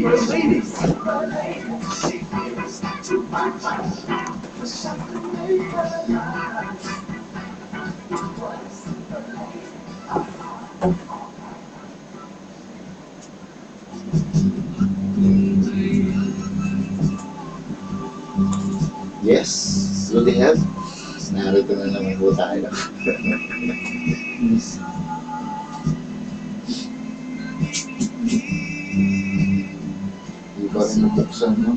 Yes, Sulihan. Narito na naman po tayo. Di ba rin nabuksan, no?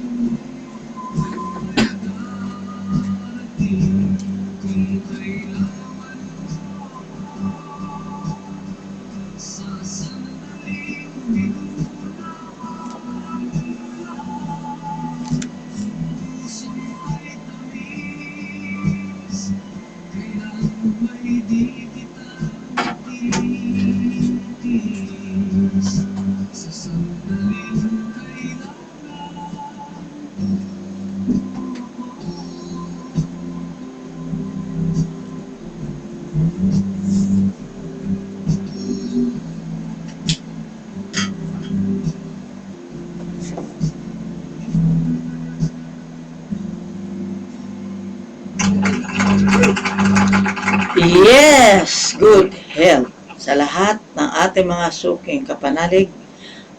Yes, good health sa lahat ng ating mga suking kapanalig.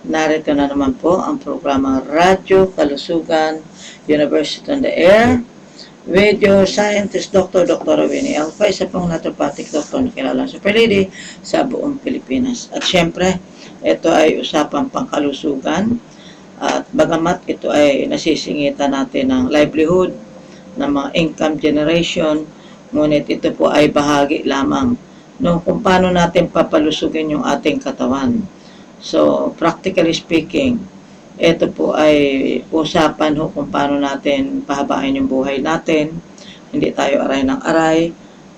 Narito na naman po ang programang Radyo Kalusugan, University on the Air, with your scientist Dr. Winnie Alpha, isa pong naturopathic doctor na kilala sa Lady sa buong Pilipinas. At syempre, ito ay usapang pangkalusugan at bagamat ito ay nasisingitan natin ng livelihood, ng mga income generation, ngunit ito po ay bahagi lamang no, kung paano natin papalusugin yung ating katawan. So, practically speaking, ito po ay usapan ho kung paano natin pahabain yung buhay natin, hindi tayo aray ng aray,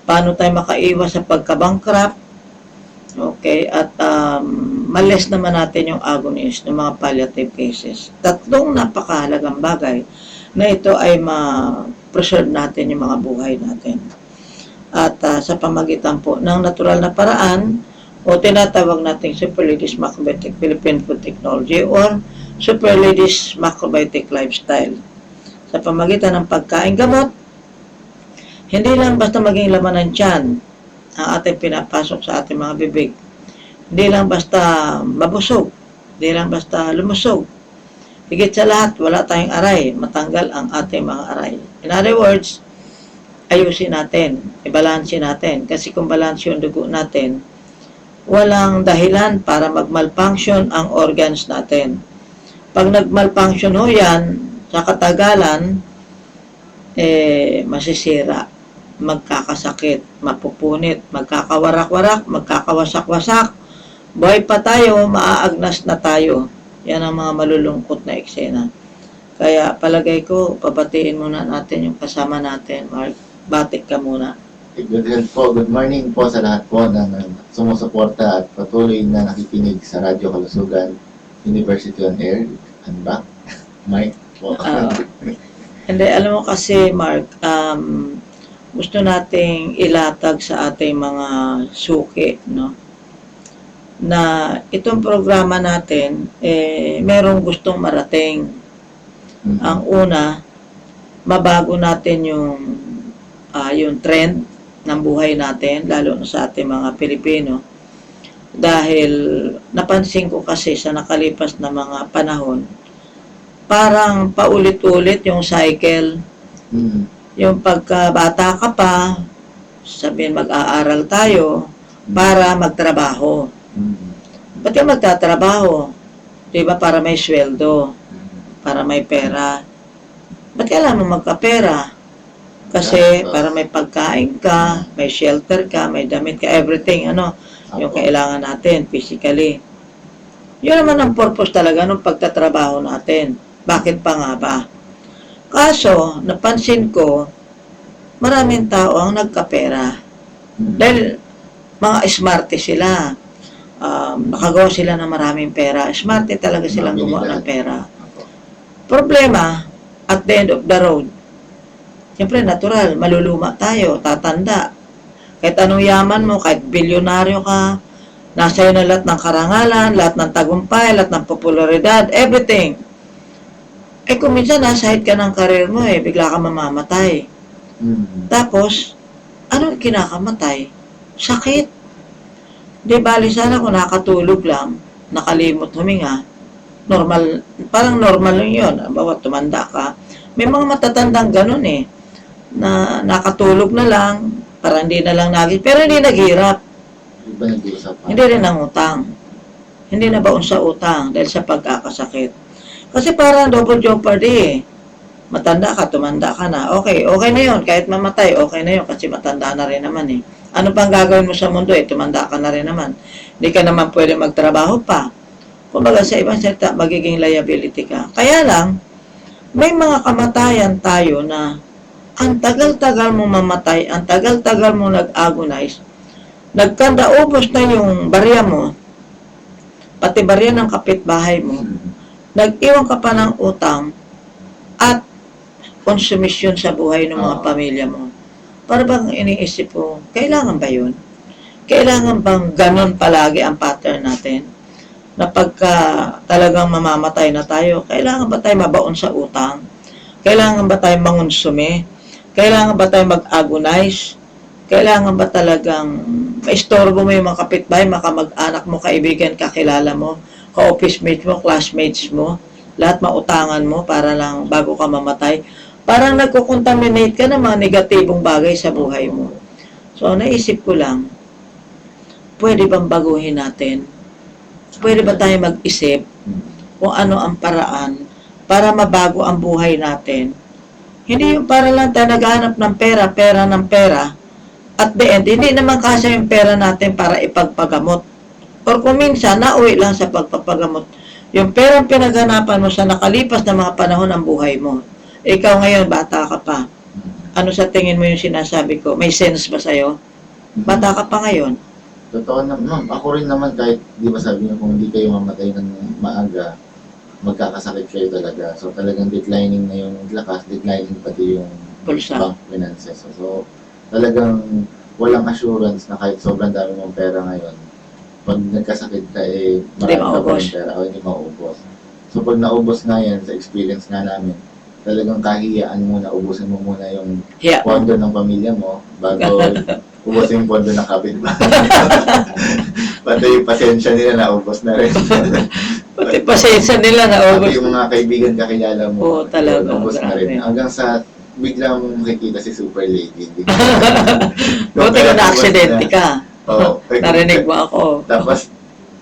paano tayo makaiwas sa pagkabankrupt, okay, at malis naman natin yung agonies ng mga palliative cases. Tatlong napakahalagang bagay na ito ay ma-preserve natin yung mga buhay natin. At sa pamagitan po ng natural na paraan o tinatawag nating Super Ladies Macrobiotic Philippine Food Technology or Super Ladies Macrobiotic Lifestyle. Sa pamagitan ng pagkain gamot, hindi lang basta maging laman ng tiyan ang ating pinapasok sa ating mga bibig. Hindi lang basta mabusog, hindi lang basta lumusog. Higit sa lahat, wala tayong aray, matanggal ang ating mga aray. In other words, ayusin natin, ibalansin natin. Kasi kung balance yung dugo natin, walang dahilan para mag-malfunction ang organs natin. Pag nag-malfunction ho yan, sa katagalan, masisira, magkakasakit, mapupunit, magkakawarak-warak, magkakawasak-wasak, buhay pa tayo, maaagnas na tayo. Yan ang mga malulungkot na eksena. Kaya palagay ko, pabatiin muna natin yung kasama natin, Mark. Batik ka muna. Good health po. Good morning po sa lahat po na sumusuporta at patuloy na nakikinig sa Radyo Kalusugan, University on Air. Ano ba? Mike po. Hindi, alam mo kasi, Mark, gusto nating ilatag sa ating mga suki, no? Na itong programa natin, merong gustong marating. Ang una, mabago natin yung trend ng buhay natin, lalo na sa ating mga Pilipino. Dahil napansin ko kasi sa nakalipas na mga panahon, parang paulit-ulit yung cycle. Yung pagkabata ka pa, sabihin mag-aaral tayo para magtrabaho. Ba't yung magtatrabaho? Diba para may sweldo, para may pera. Ba't kailangan mo magkapera? Kasi para may pagkain ka, may shelter ka, may damit ka, everything, yung kailangan natin physically. Yun naman ang purpose talaga ng pagtatrabaho natin. Bakit pa nga ba? Kaso, napansin ko, maraming tao ang nagkapera. Dahil mga smarte sila. Nakagawa sila ng maraming pera. Smarte talaga silang gumawa ng pera. Problema, at the end of the road, siyempre natural, maluluma tayo, tatanda. Kahit anong yaman mo, kahit bilyonaryo ka, Nasa iyo na lahat ng karangalan, lahat ng tagumpay, lahat ng popularidad, everything. Eh kung minsan nasa height ka ng karir mo bigla ka mamamatay. Tapos, ano kinakamatay? Sakit. Di bali sana kung nakatulog lang, nakalimot huminga, normal, parang normal lang yun. Bawa tumanda ka. May mga matatandang ganun na nakatulog na lang, parang hindi na lang naging, pero hindi naghirap. Di ba nag-uusapan? Hindi rin nangutang. Hindi na baon sa utang dahil sa pagkakasakit. Kasi parang double jeopardy Matanda ka, tumanda ka na. Okay, okay na yun. Kahit mamatay, okay na yun kasi matanda na rin naman Ano pang gagawin mo sa mundo tumanda ka na rin naman. Hindi ka naman pwede magtrabaho pa. Kumbaga sa ibang salita, magiging liability ka. Kaya lang, may mga kamatayan tayo na ang tagal-tagal mo mamatay, ang tagal-tagal mo nag-agonize, nagkanda-ubos na yung barya mo, pati barya ng kapitbahay mo, nag-iwan ka pa ng utang, at konsumisyon sa buhay ng mga pamilya mo. Para bang iniisip ko, kailangan ba yun? Kailangan bang ganon palagi ang pattern natin? Na pagka talagang mamamatay na tayo, kailangan ba tayo mabaon sa utang? Kailangan ba tayo mangonsume? Kailangan ba tayo mag-agonize? Kailangan ba talagang maistorbo mo yung mga kapitbahay, makamag-anak mo, kaibigan, kakilala mo, ka-office mates mo, classmates mo, lahat mautangan mo para lang bago ka mamatay? Parang nagko-contaminate ka ng mga negatibong bagay sa buhay mo. So, naisip ko lang, pwede bang baguhin natin? Pwede ba tayo mag-isip kung ano ang paraan para mabago ang buhay natin? Hindi yung para lang tayo naghahanap ng pera, pera ng pera. At the end, hindi naman kasi yung pera natin para ipagpagamot. Or kung minsan, nauwi lang sa pagpapagamot. Yung perang pinaghanapan mo sa nakalipas na mga panahon ng buhay mo. Ikaw ngayon, bata ka pa. Ano sa tingin mo yung sinasabi ko? May sense ba sa'yo? Bata ka pa ngayon. Totoo na, ma'am. Ako rin naman kahit, di ba sabi niyo, kung hindi kayo mamatay ng maaga, magkakasakit kayo talaga. So talagang declining na yung lakas, declining pati yung Pulsa. bank finances. So talagang walang assurance na kahit sobrang dami mong pera ngayon, pag nagkasakit ka marami ka pa rin pera o hindi maubos. So pag naubos nga yan, sa experience nga namin, talagang kahiyaan mo na ubusin mo muna yung pondo ng pamilya mo bago ubusin yung pondo ng kapitbahay. Pati yung pasensya nila naubos na rin. Pati pasensya nila naubos. Pati yung mga kaibigan kakilala mo, Oo, talaga. naubos na rin. Hanggang sa bigla mong makikita si Super Lady. Buti ka na-aksidente ka. Oo. Narinig mo ako. Tapos,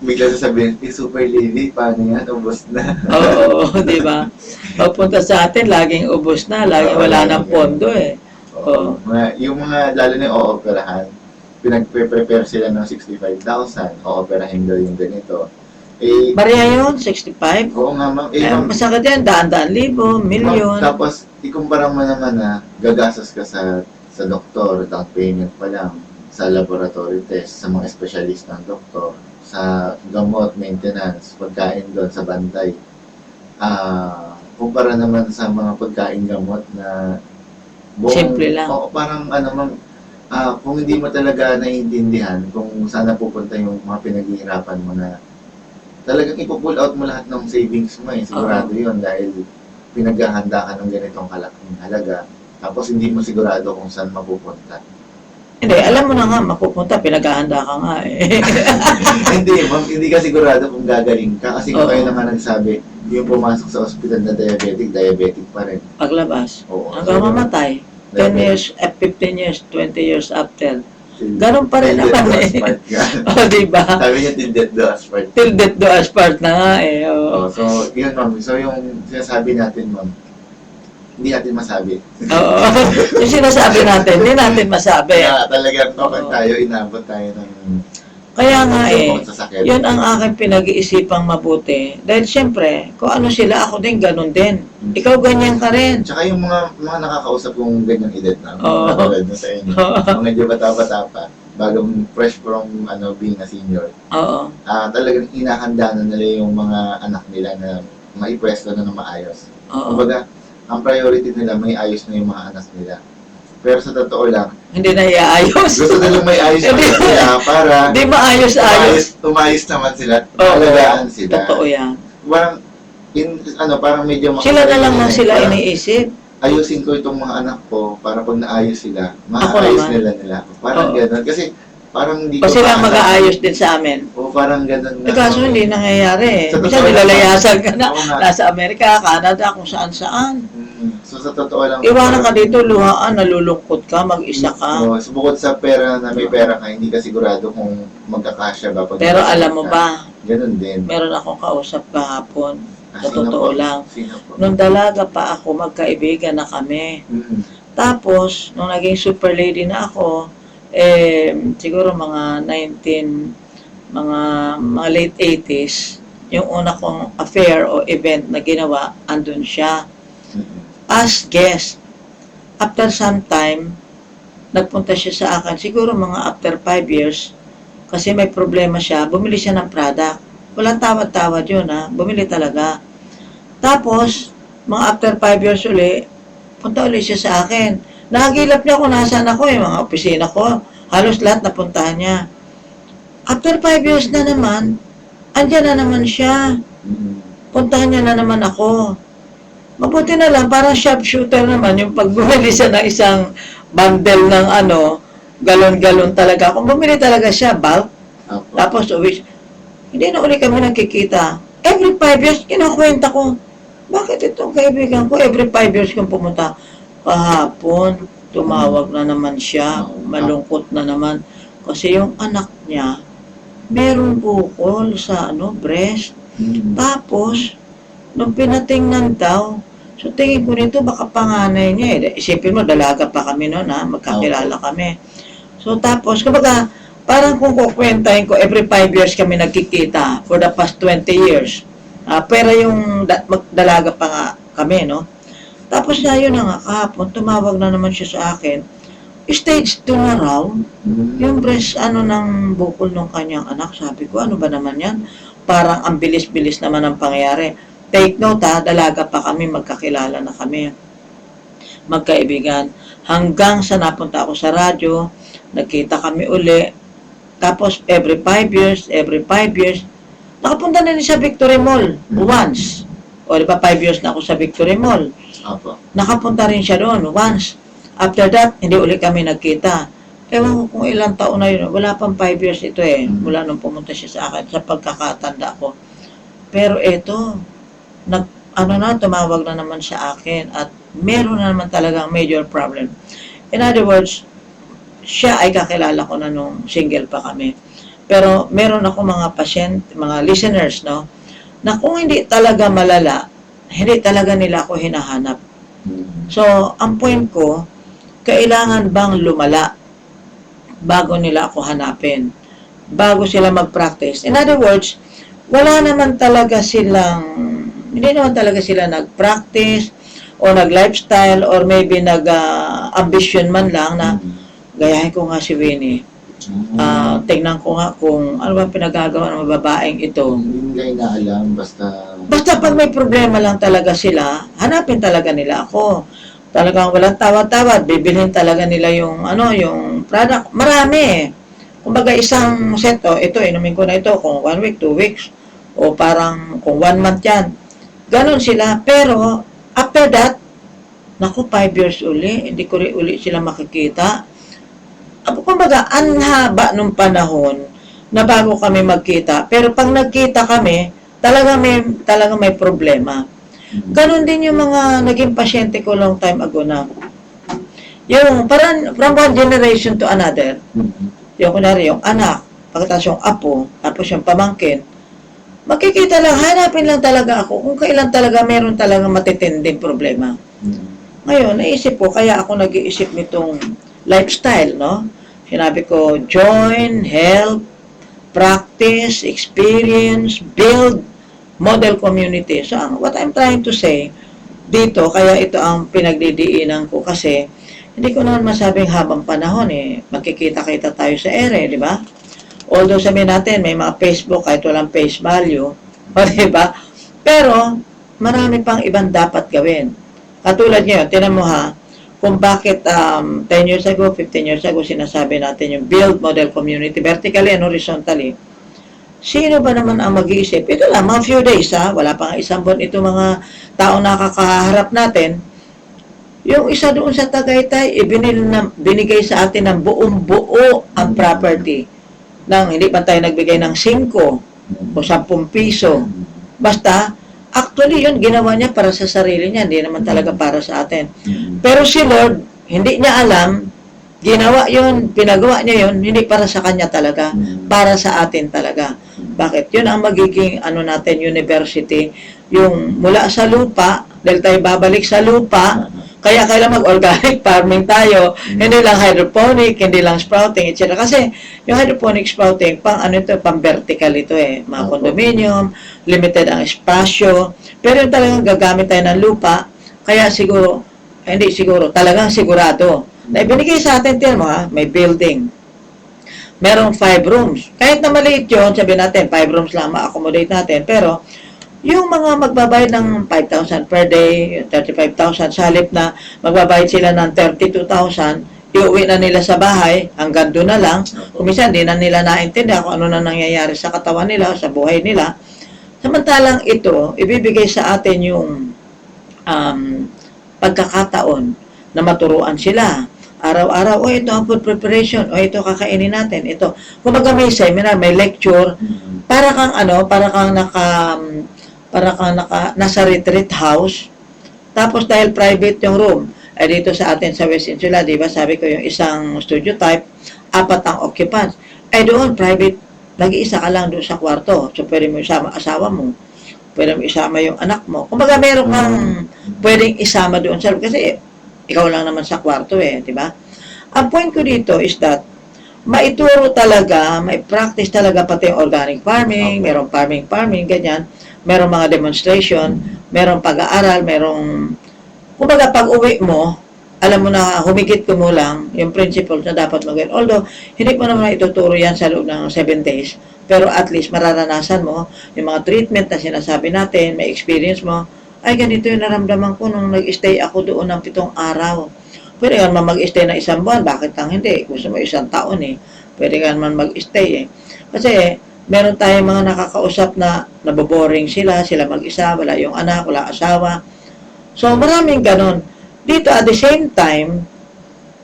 bigla sasabihin, Super Lady, paano yan? Ubos na. Oo, di ba? Pagpunta sa atin, laging ubos na, laging wala ng pondo Oo. Yung mga, lalo na yung o-operahan, pinag-prepare sila ng 65,000, o-operahin daw yung ganito. Bariya yun, 65? Oo nga, ma'am. Masakit yan, daan-daan libo, milyon. Tapos, ikumpara mo naman na gagastos ka sa doktor, down payment pa lang, sa laboratory test, sa mga specialist ng doktor, sa gamot, maintenance, pagkain doon, sa bantay. Kumpara naman sa mga pagkain gamot na simple lang. Parang ma'am, kung hindi mo talaga naiintindihan kung saan napupunta yung mga pinaghihirapan mo na talagang ipo-pull out mo lahat ng savings mo sigurado yun dahil pinaghahanda ka ng ganitong kalaking halaga tapos hindi mo sigurado kung saan mapupunta. Hindi, alam mo na nga, mapupunta, pinaghahanda ka nga Hindi, ma'am, hindi ka sigurado kung gagaling ka kasi kung kayo naman nagsabi, yung pumasok sa ospital na diabetic pa rin. Paglabas. Oo. Hanggang mamatay. 10 years, 15 years, 20 years after. Ganun pa rin naman O, diba? Sabi niya, till death do us part. Till death do us part na nga So, yun ma'am. So, yung sinasabi natin, ma'am, hindi natin masabi. Oo. Yung sinasabi natin, hindi natin masabi. Kaya talagang kapag tayo, inabot tayo ng kaya nga yun ang aking pinag-iisipang mabuti. Dahil siyempre, kung ano sila, ako din, ganun din. Ikaw ganyan ka rin. Tsaka yung mga nakakausap kong ganyang edad na, katulad na sa inyo, medyo bata-bata pa, bagong fresh from being a senior. Oo. Talagang inahanda na nila yung mga anak nila na maipwesto na ng maayos. Kumbaga, ang priority nila, may ayos na yung mga anak nila. Pero sa totoo lang, Hindi na iaayos. gusto nilang may ayos Hindi. naman sila para Hindi maayos-ayos. umayos naman sila, Oo, alagaan sila. totoo yan. Parang, parang medyo Sila na lang makakalala na eh. sila Parang, iniisip. ayusin ko itong mga anak ko para pag naayos sila, Ako maayos naman. nila ako. Parang Oo. gano'n. Kasi parang hindi O sila maasahan. mag-aayos din sa amin. O parang gano'n Eh, kaso hindi nangyayari. Sa Minsan totoo lang, nilalayasan ka na. oo nga. Nasa Amerika, Canada, kung saan-saan. So sa totoo lang, Iwanan ka dito, luhaan, nalulungkot ka, mag-isa ka. So, bukod sa pera na may pera ka, hindi ka sigurado kung magkakasya ba. Pag Pero nagkasya alam mo ka. ba, Ganun din. meron akong kausap kahapon. Sa Sino totoo po? lang. Sino po? Nung dalaga pa ako, magkaibigan na kami. Tapos, nung naging super lady na ako, siguro mga mga late 80s, yung una kong affair o event na ginawa, andun siya. As guest. After some time, nagpunta siya sa akin, siguro mga after 5 years, kasi may problema siya, bumili siya ng product. Walang tawad-tawad yun, ha? Bumili talaga. Tapos, mga after 5 years uli, punta uli siya sa akin. Nakagilap niya kung nasaan ako, yung mga opisina ko. Halos lahat napuntahan niya. After 5 years na naman, andyan na naman siya. Puntahan niya na naman ako. Mabuti na lang, parang sharpshooter naman, yung pag bumili siya ng isang bundle ng galon-galon talaga. Kung bumili talaga siya, bulk, tapos uwi, hindi na uli kami nagkikita. Every 5 years, kinakwenta ko, bakit itong kaibigan ko, every 5 years kong pumunta, kahapon, tumawag na naman siya, malungkot na naman. Kasi yung anak niya, meron bukol sa breast. Tapos, nung pinatingnan daw, so tingin ko nito, baka panganay niya eh. Isipin mo, dalaga pa kami noon ha, magkakilala kami. So tapos, kumbaga, parang kung kukwentahin ko, every 5 years kami nagkikita for the past 20 years. Pero yung dalaga pa nga kami, no? Tapos na yun na nga, kahapon, tumawag na naman siya sa akin. Stage 2 na raw, yung breast, ng bukol ng kanyang anak. Sabi ko, ano ba naman yan? Parang ang bilis-bilis naman ang pangyayari. Take note ha, dalaga pa kami, magkakilala na kami. Magkaibigan. Hanggang sa napunta ako sa radyo, nagkita kami uli. Tapos, every 5 years, nakapunta na rin sa Victory Mall once. O, di ba, 5 years na ako sa Victory Mall. Nakapunta rin siya doon once. After that, hindi uli kami nagkita. Ewan ko kung ilang taon na yun. Wala pang 5 years ito eh. Mula nung pumunta siya sa akin, sa pagkakatanda ko. Pero ito, tumawag na naman sa akin at meron na naman talagang major problem. In other words, siya ay kakilala ko na nung single pa kami. Pero meron ako mga patient, mga listeners, no, na kung hindi talaga malala, hindi talaga nila ako hinahanap. So, ang point ko, kailangan bang lumala bago nila ako hanapin? Bago sila mag-practice. In other words, hindi naman talaga sila nag-practice o nag-lifestyle or maybe nag-ambition man lang na gayahin ko nga si Winnie. Tingnan ko nga kung ano ba pinagagawa ng babaeng ito. Hindi nila inaalam, Basta pag may problema lang talaga sila, hanapin talaga nila ako. Talagang walang tawad-tawad, bibilhin talaga nila yung product. Marami. Kumbaga isang set, ito, inumin ko na ito kung 1 week, 2 weeks, o parang kung 1 month yan. Ganon sila. Pero, after that, naku, 5 years uli, hindi ko rin uli sila makikita. Kumbaga, ang haba nung panahon na bago kami magkita. Pero pag nagkita kami, talaga may problema. Ganon din yung mga naging pasyente ko long time ago na yung parang from one generation to another. Yung kunwari yung anak, pagkatapos yung apo, tapos yung pamangkin, makikita lang, hanapin lang talaga ako kung kailan talaga meron talaga matitinding problema. Ngayon, naisip ko, kaya ako nag-iisip nitong lifestyle, no? Sinabi ko, join, help, practice, experience, build, model community. So, what I'm trying to say, dito, kaya ito ang pinagdidiinan ko kasi, hindi ko naman masabing habang panahon magkikita-kita tayo sa ere, di ba? Although sabihin natin, may mga Facebook kahit walang face value, o di ba? Pero, marami pang ibang dapat gawin. Katulad ngayon, tinan mo ha, kung bakit 10 years ago, 15 years ago, sinasabi natin yung build model community vertically and horizontally. Sino ba naman ang mag-iisip? Ito lang, mga few days wala pa nga isang buwan ito mga taong nakakaharap natin. Yung isa doon sa Tagaytay, binigay sa atin ng buong-buo ang property. Hindi pa tayo nagbigay ng 5 o 10 piso. Basta, actually yun, ginawa niya para sa sarili niya, hindi naman talaga para sa atin. Pero si Lord, hindi niya alam, ginawa yun, pinagawa niya yun, hindi para sa kanya talaga, para sa atin talaga. Bakit? Yun ang magiging natin, university, yung mula sa lupa, dahil tayo babalik sa lupa, kaya kailangan mag-organic farming tayo, hindi lang hydroponic, hindi lang sprouting, etc. Kasi yung hydroponic sprouting, pang vertical ito mga condominium, limited ang espasyo, pero yung talagang gagamit tayo ng lupa, kaya siguro, hindi siguro, talagang sigurado, na ibinigay sa atin, may building, merong 5 rooms. Kahit na maliit yun, sabihin natin, 5 rooms lang ma-accommodate natin, pero yung mga magbabayad ng 5,000 per day, 35,000, sa halip na magbabayad sila ng 32,000, iuwi na nila sa bahay, hanggang doon na lang. Kung minsan, di na nila naintindihan kung ano na nangyayari sa katawan nila, sa buhay nila. Samantalang ito, ibibigay sa atin yung pagkakataon na maturuan sila. Araw-araw, ito ang food preparation, ito kakainin natin, ito. Kumbaga may seminar, may lecture, para kang nasa retreat house, tapos dahil private yung room, dito sa atin sa West Insula, di ba, sabi ko yung isang studio type, 4 ang occupants. Doon, private, nag-iisa ka lang doon sa kwarto, so pwede mo isama asawa mo, pwede mo isama yung anak mo. Kumbaga meron kang pwedeng isama doon sa, kasi ikaw lang naman sa kwarto di ba? Ang point ko dito is that, maituro talaga, may practice talaga pati yung organic farming, merong farming, ganyan, merong mga demonstration, merong pag-aaral, merong, kumbaga pag uwi mo, alam mo na humigit ko mo lang yung principles na dapat magawin. Although, hindi mo naman ituturo yan sa loob ng 7 days, pero at least mararanasan mo yung mga treatment na sinasabi natin, may experience mo, ay ganito yung naramdaman ko nung nag-stay ako doon ng 7 araw. Pwede ka naman mag-stay na 1 buwan, bakit lang hindi? Gusto mo 1 taon Pwede ka naman mag-stay Kasi, meron tayong mga nakakausap na naboboring sila mag-isa, wala yung anak, wala asawa. So, maraming ganon. Dito, at the same time,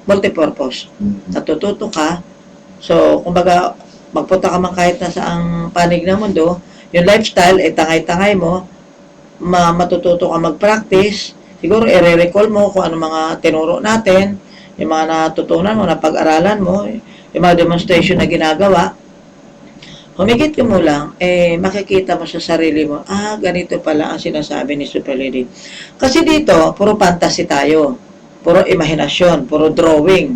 multipurpose. Natututo ka. So, kumbaga, magpunta ka man kahit na saang panig ng mundo, yung lifestyle, tangay-tangay mo, matututo ka mag-practice, siguro, i-recall mo kung ano mga tinuro natin, yung mga natutunan mo, napag-aralan mo, yung mga demonstration na ginagawa, humigit ka mo lang, makikita mo sa sarili mo, ganito pala ang sinasabi ni Super Lady. Kasi dito, puro fantasy tayo, puro imahinasyon, puro drawing.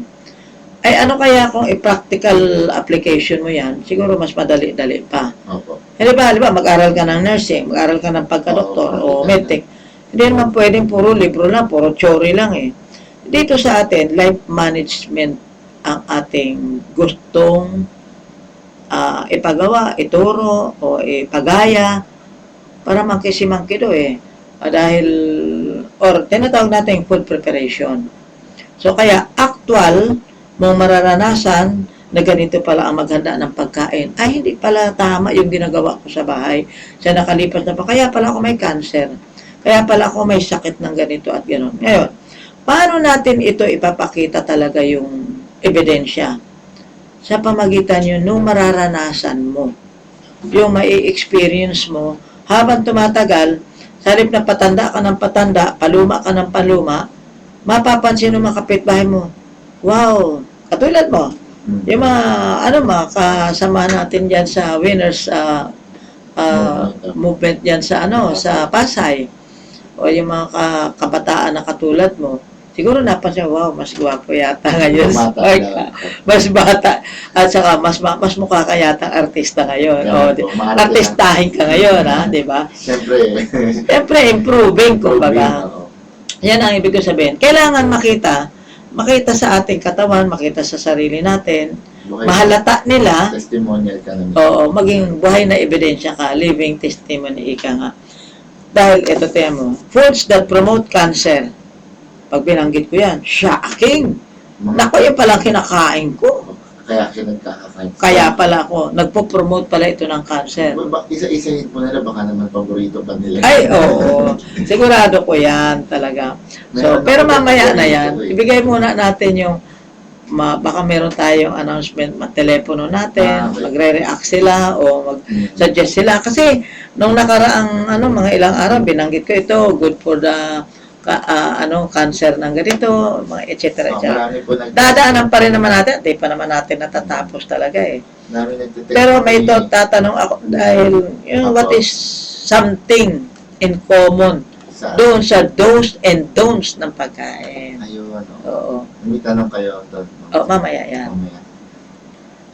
Ano kaya kung i-practical application mo yan, siguro mas madali-dali pa. Opo. Halimbawa, mag-aral ka ng nursing, mag-aral ka ng pagka-doktor o medtech, hindi naman pwedeng puro libro lang, puro theory lang Dito sa atin, life management ang ating gustong ipagawa, ituro, o ipagaya, para mangkisimangkido dahil, or tinatawag natin food preparation. So, kaya actual mong mararanasan na ganito pala ang maghanda ng pagkain, hindi pala tama yung ginagawa ko sa bahay, sa nakalipas na pa, kaya pala ako may cancer, kaya pala ako may sakit ng ganito at gano'n. Ngayon, paano natin ito ipapakita talaga yung ebidensya? Sa pamagitan yun, nung mararanasan mo, yung mai-experience mo, habang tumatagal, sa halip na patanda ka ng patanda, paluma ka ng paluma, mapapansin ng mga kapitbahay mo, wow, katulad mo, yung mga, kasama natin dyan sa winners movement dyan sa, sa Pasay, o yung mga kabataan na katulad mo, siguro napansin, wow, mas gwapo yata ngayon. Mas bata. At saka, mas mukha ka yata artista ngayon. Artistahin ka ngayon, di ba? Siyempre, improving, kumbaga. Yan ang ibig ko sabihin. Kailangan makita sa ating katawan, makita sa sarili natin, mahalata nila, testimonial ka naman. Oo, maging buhay na ebidensya ka, living testimony ika nga. Dahil, ito mo, foods that promote cancer, Pag binanggit ko yan, shocking! Mga, Naku, yung palang kinakain ko. kaya siya nagkaka-cancer. Kaya pala ako, nagpo-promote pala ito ng cancer. Isa-isahin po nila, baka naman paborito pa nila. Ay, oo. Sigurado ko yan talaga. So, Meron pero ako mamaya na paborito yan, eh. ibigay muna natin yung baka meron tayong announcement, telepono natin, Okay. magre-react sila o mag-suggest sila. Kasi nung nakaraang mga ilang araw, binanggit ko ito, good for the cancer ng ganito, mga et cetera, et cetera. Marami po Dadaanan pa rin naman natin, di pa naman natin natatapos talaga eh. Marami nagtitext. Pero may tatanong ako dahil what is something in common Sa, doon sa do's and don'ts ng pagkain. ayun, Oo. may tanong kayo doon. Oh, mamaya yan. Mamaya.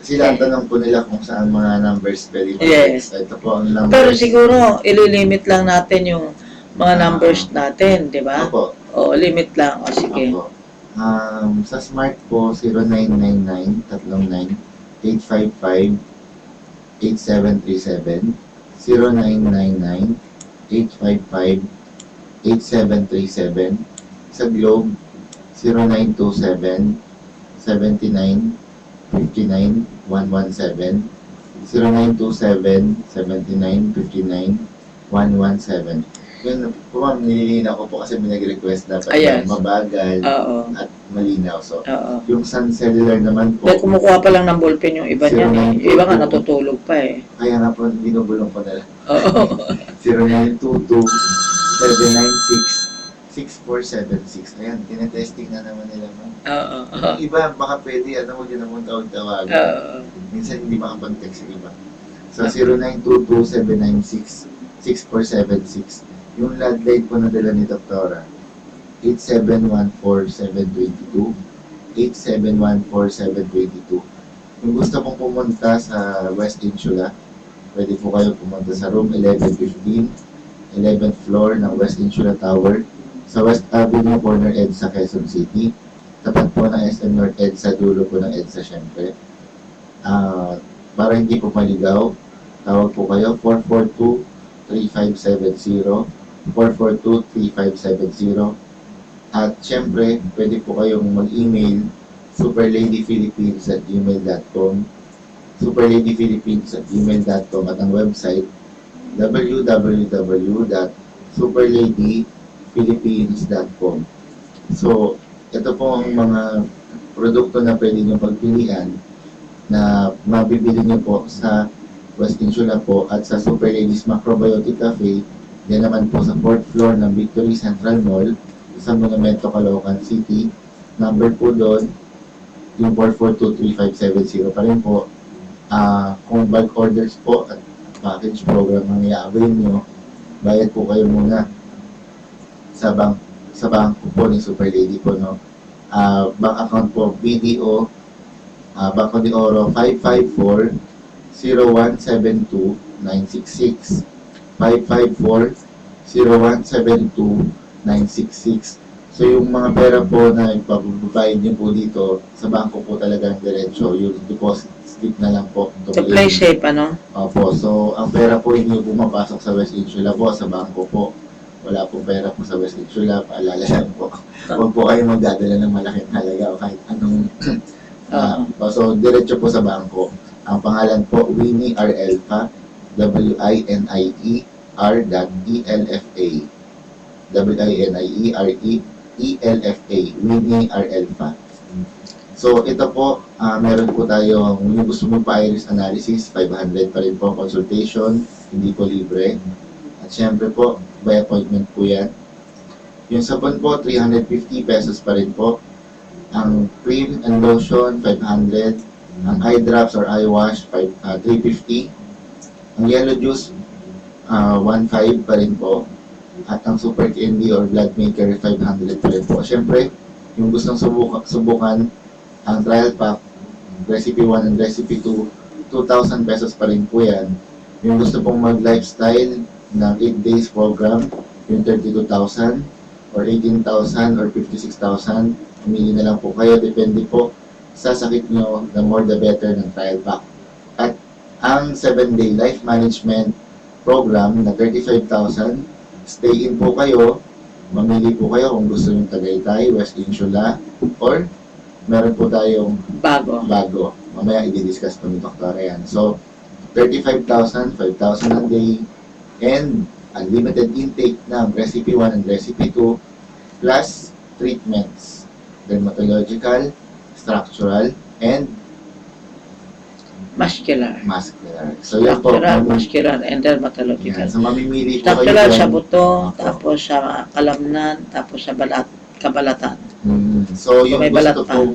Kasi tanong po nila kung saan mga numbers pwede Yes. Ito po ang numbers. Pero siguro, ililimit lang natin yung mga numbers natin, di ba? Opo. O, limit lang. O, sige. Opo. Sa Smart po, 0999-339-855-8737. 0999-855-8737. Sa Globe, 0927-79-59-117. 0927-79-59-117. Yun po ma'am, nililina ko po kasi may nag-request dapat Ayan. mabagal Oo. at malinaw. So, Oo. yung Sun Cellular naman po, Dahil kumukuha pa lang ng ballpen yung iba niyan eh. Yung iba nga 0922. natutulog pa eh. kaya nga po binubulong ko na lang. Oo. 0922-796-6476. Ayan, tinetesting na naman nila ma'am. Oo. Yung iba, baka pwede, huwag yun naman tawag-tawagan. Oo. Minsan hindi makapag-text yung iba. So, 0922-796-6476. Yung landline po na dala ni Doktora, 8714-722. 8714-722. Kung gusto pong pumunta sa West Insula, pwede po kayo pumunta sa room 1115, 11th floor ng West Insula Tower, sa West Avenue, corner EDSA, Quezon City. Tapat po ng SM North EDSA, dulo po ng EDSA syempre. Para hindi po maligaw, tawag po kayo 442-3570, 442-3570. At syempre, pwede po kayong mag-email superladyphilippines@gmail.com, superladyphilippines@gmail.com, at ang website www.superladyphilippines.com. So, ito po ang mga produkto na pwede nyo pagpilian na mabibili nyo po sa West Insula po at sa Super Ladies Macrobiotic Cafe. Yan naman po sa 4th floor ng Victory Central Mall sa Monumento, Caloocan City. Number po doon, yung 442-3570 pa rin po. Kung bulk orders po at package program ang i-avail nyo, bayad po kayo muna sa bangko po ni Super Lady po, no? Bank account po, BDO, Banco de Oro, 554-0172-966. 554-0172-966. So, yung mga pera po na ipababayad nyo po dito, sa bangko po talagang diretso. Yung deposit slip na lang po. To play safe, ano? Opo. So, ang pera po hindi pumapasok sa West Insula po, sa bangko po. Wala po pera po sa West Insula. Paalala lang po. Huwag po kayo magdadala ng malaking halaga o kahit anong so, diretso po sa bangko. Ang pangalan po, Winnie R. Elfa, WINIER.ELFA. WINIERELFA, Winnie R. Elfa. So, ito po, meron po tayong, yung gusto mong pa-iris analysis, 500 pa rin po consultation, hindi po libre. At syempre po, by appointment po yan. Yung sabon po, 350 pesos pa rin po. Ang cream and lotion, 500. Ang eye drops or eye wash, 350. Ang yellow juice, 1.5 pa rin po. At ang super candy or blood maker, 500 pa rin po. Siyempre, yung gustong subukan, ang trial pack, recipe 1 and recipe 2, 2,000 pesos pa rin po yan. Yung gusto pong mag-lifestyle ng 8 days program, yung 32,000 or 18,000 or 56,000, umili na lang po kayo, depende po sa sakit nyo, the more the better ng trial pack. At ang 7-day life management program na 35,000, stay in po kayo, mamili po kayo kung gusto yung Tagaytay, West Insula, or meron po tayong bago. Mamaya i-discuss po ni Dr. yan. So, 35,000, 5,000 a day, and unlimited intake ng Recipe 1 and Recipe 2, plus treatments, dermatological, structural, and muscular. So, yan po. Structural, muscular, and dermatological. Yan. So, mamimili po Structural kayo sa dyan. buto, Opo. tapos sa kalamnan, tapos sa kabalatan. So, yung may balat gusto pa. pong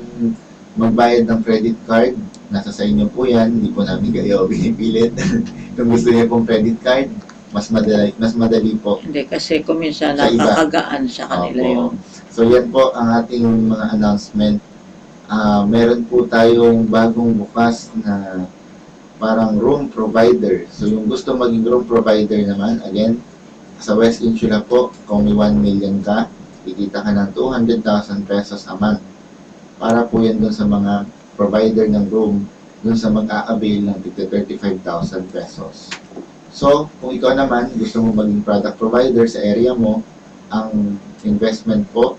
magbayad ng credit card, nasa sa inyo po yan, hindi po namin kayo pinipilit. Kung gusto niyo pong credit card, mas madali po. Hindi, kasi kung minsan Sa iba. nakakagaan sa kanila Opo. yun. So, yan po ang ating mga announcement. Meron po tayong bagong bukas na parang room provider. So, yung gusto maging room provider naman, again, sa West Insula po, kung may 1 million ka, kikita ka ng 200,000 pesos a month. Para po yan dun sa mga provider ng room, dun sa mag-a-avail ng 35,000 pesos. So, kung ikaw naman gusto mo maging product provider sa area mo, ang investment po,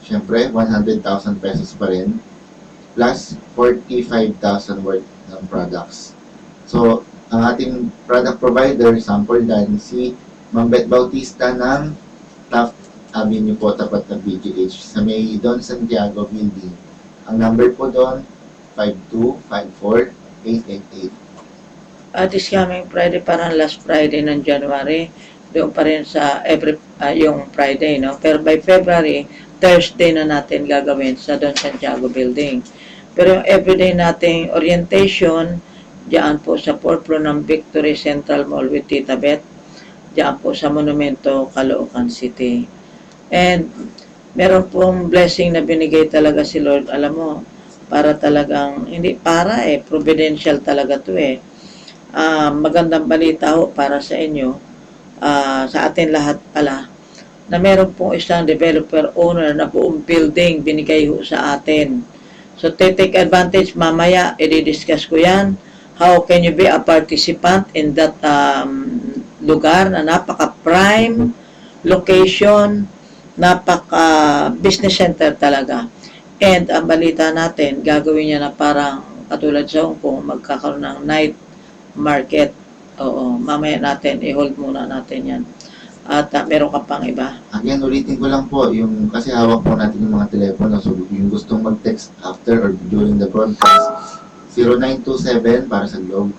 syempre, 100,000 pesos pa rin, plus 45,000 worth ng products. So, ang ating product provider, sample dan, si Ma'am Beth Bautista ng Taft Avenue po, tapat ng BGH, sa may Don Santiago Building. Ang number po doon, 5254-888. This coming Friday, parang last Friday ng January, doon pa rin sa yung Friday, no? Pero by February, Thursday na natin gagawin sa Don Santiago Building. Pero yung everyday nating orientation, diyan po sa 4th floor ng Victory Central Mall with Tita Beth, diyan po sa Monumento, Caloocan City. And meron pong blessing na binigay talaga si Lord, alam mo, para talagang, hindi para providential talaga to magandang balita ho para sa inyo, sa atin lahat pala, na meron pong isang developer owner na buong building binigay ho sa atin. So, take advantage mamaya, i-discuss ko yan. How can you be a participant in that lugar na napaka-prime location, napaka-business center talaga. And ang balita natin, gagawin niya na parang katulad sa Hong Kong, magkakaroon ng night market. Oo, mamaya natin, i-hold muna natin yan. At meron ka pang iba. Again, ulitin ko lang po, yung kasi hawak po natin yung mga telepono. So, yung gustong mag-text after or during the broadcast, 0927 para sa Globe,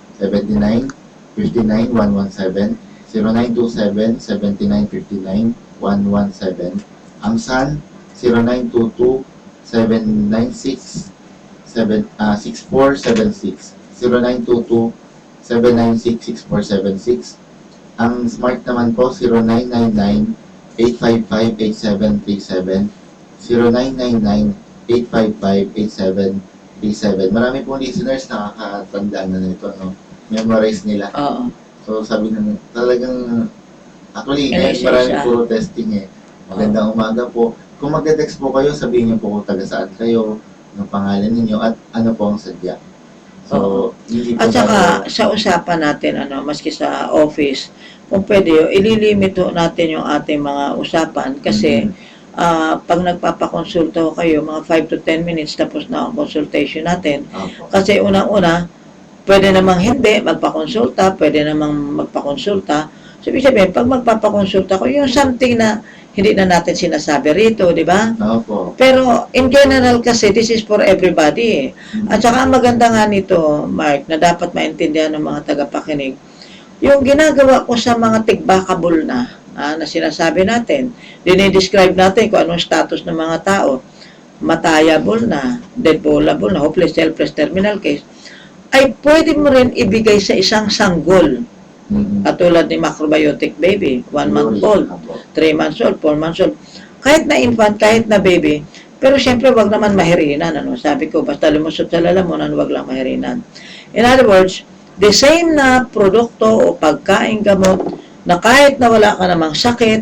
79-59-117, 0927-79-59-117. Ang Sun, 0922-796-6476, 0922-796-6476. Ang Smart naman po, 0999-855-8737, 0999-855-8737. Marami pong listeners nakakatandaan na nito, no? Memorize nila. Oo. So, sabi na, talagang, actually, Ano ngayon marami siya? puro testing Magandang umaga po. Kung magte-text po kayo, sabihin niyo po kung taga saan kayo, ng pangalan ninyo, at ano po ang sadya. So, hindi po At saka, tayo- sa usapan natin, maski sa office, kung pwede, ililimit natin yung ating mga usapan kasi pag nagpapakonsulta kayo, mga 5 to 10 minutes tapos na ang consultation natin. Opo. Kasi unang-una, pwede namang hindi magpakonsulta, pwede namang magpakonsulta. So, ibig sabihin, pag magpapakonsulta ko, yung something na hindi na natin sinasabi rito, di ba? Opo. Pero in general kasi, this is for everybody. At saka ang maganda nga nito, Mark, na dapat maintindihan ng mga tagapakinig, yung ginagawa ko sa mga tigbakable na sinasabi natin, dinidescribe natin kung anong status ng mga tao, matayable na, deadballable na, hopeless, helpless, terminal case, ay pwede mo rin ibigay sa isang sanggol. Katulad ni macrobiotic baby, 1 month old, 3 months old, 4 months old. Kahit na infant, kahit na baby, pero siyempre wag naman mahirinan. Sabi ko, basta lumusot sa lalamunan, wag lang mahirinan. In other words, the same na produkto o pagkain gamot na kahit na wala ka namang sakit,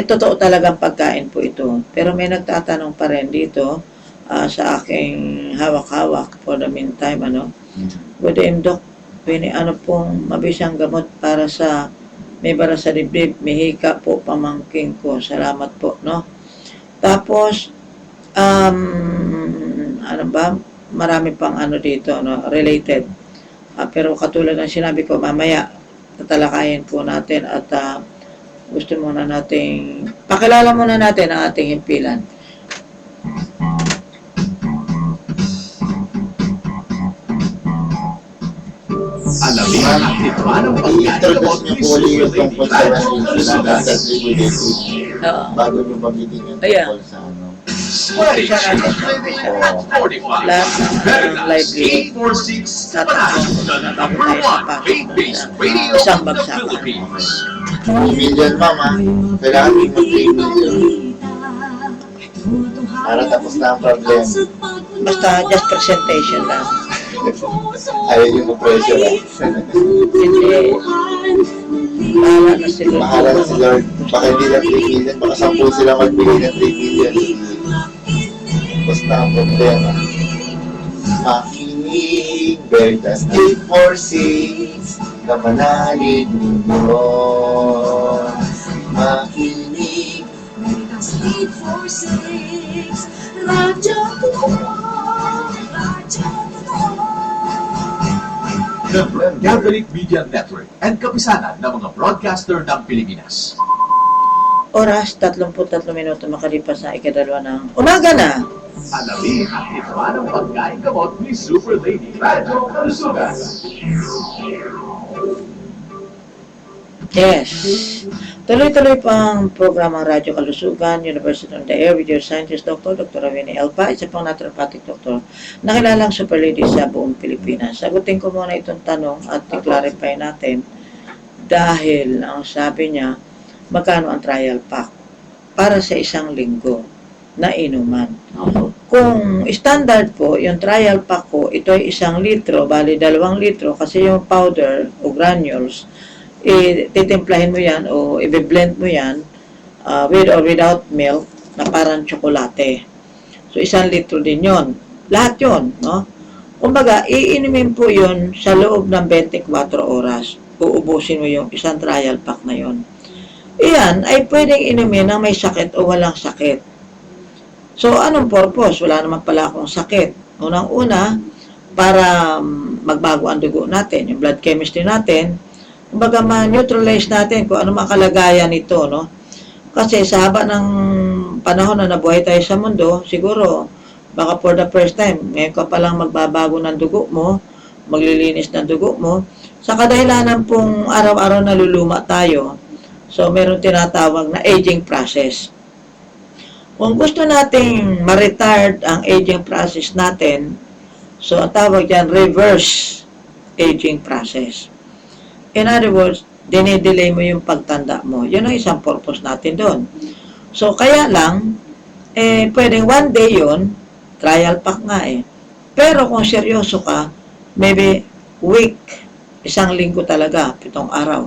totoo talagang pagkain po ito. Pero may nagtatanong pa rin dito sa aking hawak-hawak for the meantime, Good day, Doc. Pwede pong mabisang gamot para sa may bara sa dibdib, may hika po pamangking ko. Salamat po, no? Tapos, ano ba? Marami pang ano dito, no? Related. Pero katulad ng sinabi ko, mamaya, tatalakayin po natin at gusto muna nating, pakilala muna natin ang ating himpilan. Alamin ang aktiban ng I-introduce niyo po ulit yung tungkol sa resolution na nasa tribulation Oo. bago niyo mabitin yung Ayan. tungkol sa ano. Stage 45. Lahat ng livelihood 846 tatanggap na bago tayo sa pasok faith-based ng radio isang of the bagsakan. Philippines. 3 million, mama. Kailangan mo mag-3 million. Para tapos na ang problem. Basta just presentation lang. Ayaw yung mag-pressure, ah. Hindi. Bahala na si Lord. Mahala na si Lord. Baka hindi lang 3 million. Baka 10 sila magbigay ng 3 million. Basta ang problema. Makinig, Veritas 846, na manalig ninyo. Makinig. Veritas 846, Radyo Totoo, Radyo Totoo. The Catholic Media Network and kapisanan ng mga broadcaster ng Pilipinas. Oras, 33 minuto makalipas na ikadalwa ng umaga na. Alamin ang aktiban ng pagkain gamot ni Super Lady Radyo Kalusugan. Yes. Tuloy-tuloy pang programang Radyo Kalusugan, University on the Air with your scientist Dr. Ravine Elpa, isa pang naturopathic doctor na kilalang super lady sa buong Pilipinas. Sagutin ko muna itong tanong at i-clarify natin dahil ang sabi niya, magkano ang trial pack para sa isang linggo na inuman. Kung standard po, yung trial pack ko, ito ay 1 litro, bali 2 litro kasi yung powder o granules titimplahin mo yan o i-blend mo yan with or without milk na parang tsokolate. So, 1 litro din yon. Lahat yon, no? Kumbaga, iinumin po yon sa loob ng 24 oras. Uubusin mo yung isang trial pack na yon. Iyan ay pwedeng inumin ng may sakit o walang sakit. So, anong purpose? Wala naman pala akong sakit. Unang-una, para magbago ang dugo natin, yung blood chemistry natin, kumbaga ma-neutralize natin kung ano mga kalagayan nito, no? Kasi sa haba ng panahon na nabuhay tayo sa mundo, siguro, baka for the first time, ngayon ka palang magbabago ng dugo mo, maglilinis ng dugo mo, sa kadahilanan pong araw-araw naluluma tayo, so meron tinatawag na aging process. Kung gusto nating ma-retard ang aging process natin, so ang tawag dyan, reverse aging process. In other words, dinidelay mo yung pagtanda mo. Yun ang isang purpose natin doon. So, kaya lang, pwedeng one day yun, trial pack nga eh. Pero kung seryoso ka, maybe week, 1 linggo talaga, 7 araw.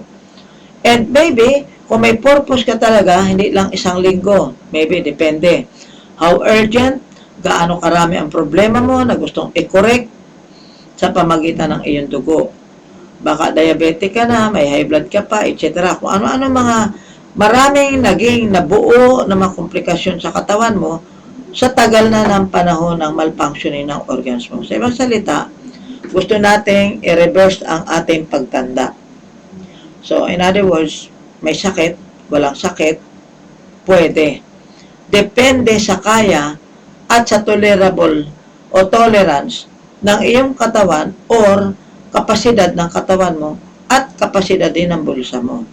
And maybe, kung may purpose ka talaga, hindi lang 1 linggo. Maybe, depende. How urgent, gaano karami ang problema mo na gustong i-correct sa pamagitan ng iyong dugo. Baka diabetic ka na, may high blood ka pa, etc. Kung ano-ano mga maraming naging nabuo na mga komplikasyon sa katawan mo sa tagal na ng panahon ng malfunctioning ng organs mo. Sa ibang salita, gusto nating i-reverse ang ating pagtanda. So, in other words, may sakit, walang sakit, pwede. Depende sa kaya at sa tolerable o tolerance ng iyong katawan or kapasidad ng katawan mo at kapasidad din ng bulsa mo.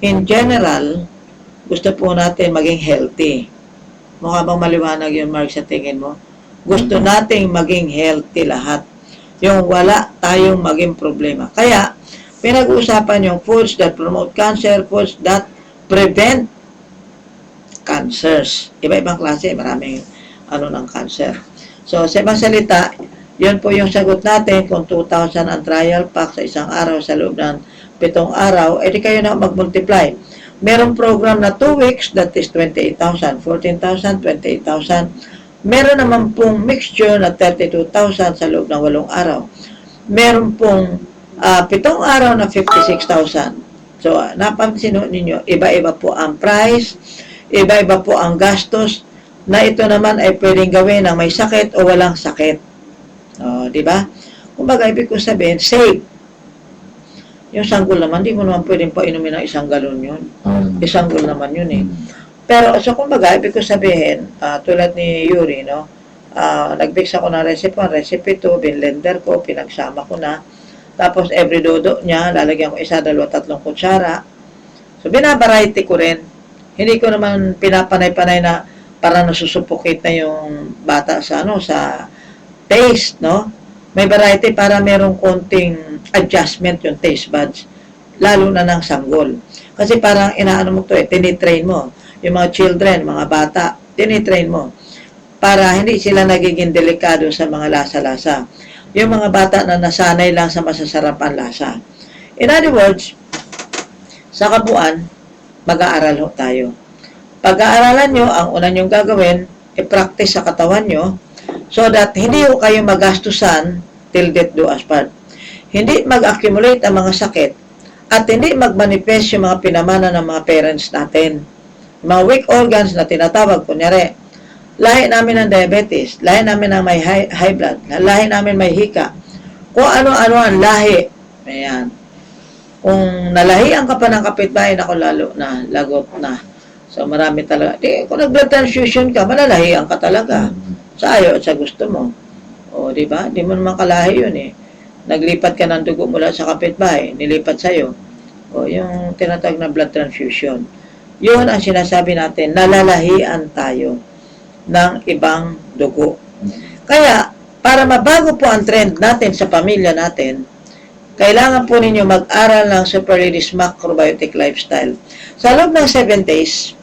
In general, gusto po natin maging healthy. Mukha bang maliwanag yun, Mark, sa tingin mo? Gusto nating maging healthy lahat. Yung wala tayong maging problema. Kaya, pinag-uusapan yung foods that promote cancer, foods that prevent cancers. Iba-ibang klase, maraming ng cancer. So, sa ibang salita, yun po yung sagot natin kung 2,000 ang trial pack sa isang araw sa loob ng 7 araw, edi kayo na mag-multiply. Merong program na 2 weeks, that is 28,000, 14,000, 28,000. Meron naman pong mixture na 32,000 sa loob ng 8 araw. Meron pong 7 araw na 56,000. So, napansin ninyo, iba-iba po ang price, iba-iba po ang gastos, na ito naman ay pwedeng gawin ng may sakit o walang sakit. O, di ba? Kumbaga, ibig ko sabihin, safe. Yung sanggol naman, di mo naman pwedeng painumin ng 1 galon yun. Sanggol naman yun eh. Pero, so kumbaga, ibig ko sabihin, tulad ni Yuri, no? Nag-mix ako ng recipe 2, binlender ko, pinagsama ko na. Tapos, every dodo niya, lalagyan ko 1, 2, 3 kutsara. So, binabariety ko rin. Hindi ko naman pinapanay-panay na para nasusupukit na yung bata sa, sa taste, no? May variety para merong konting adjustment yung taste buds. Lalo na ng sanggol. Kasi parang inaano mo to tinitrain mo. Yung mga children, mga bata, tinitrain mo. Para hindi sila nagiging delikado sa mga lasa-lasa. Yung mga bata na nasanay lang sa masasarapan lasa. In other words, sa kabuuan, mag-aaral ho tayo. Pag-aaralan nyo, ang una nyong gagawin, i-practice sa katawan nyo, so that hindi ho kayo magastusan till death do us part. Hindi mag-accumulate ang mga sakit, at hindi mag-manifest yung mga pinamana ng mga parents natin. Mga weak organs na tinatawag, kunyari, lahi namin ng diabetes, lahi namin ng may high blood, lahi namin may hika. Kung ano-ano ang lahi. Ayan. Kung nalahian ka pa ng kapitbahay, ako lalo na, lagot na. So, marami talaga. Kung nag-blood transfusion ka, malalahian ka talaga. Sa ayaw at sa gusto mo. O, di ba? Di mo naman kalahi yun eh. Naglipat ka ng dugo mula sa kapitbahay, nilipat sa'yo. O, yung tinatawag na blood transfusion. Yun ang sinasabi natin, nalalahian tayo ng ibang dugo. Kaya, para mabago po ang trend natin sa pamilya natin, kailangan po ninyo mag-aral ng Super Ladies Macrobiotic Lifestyle. Sa loob ng 7 days,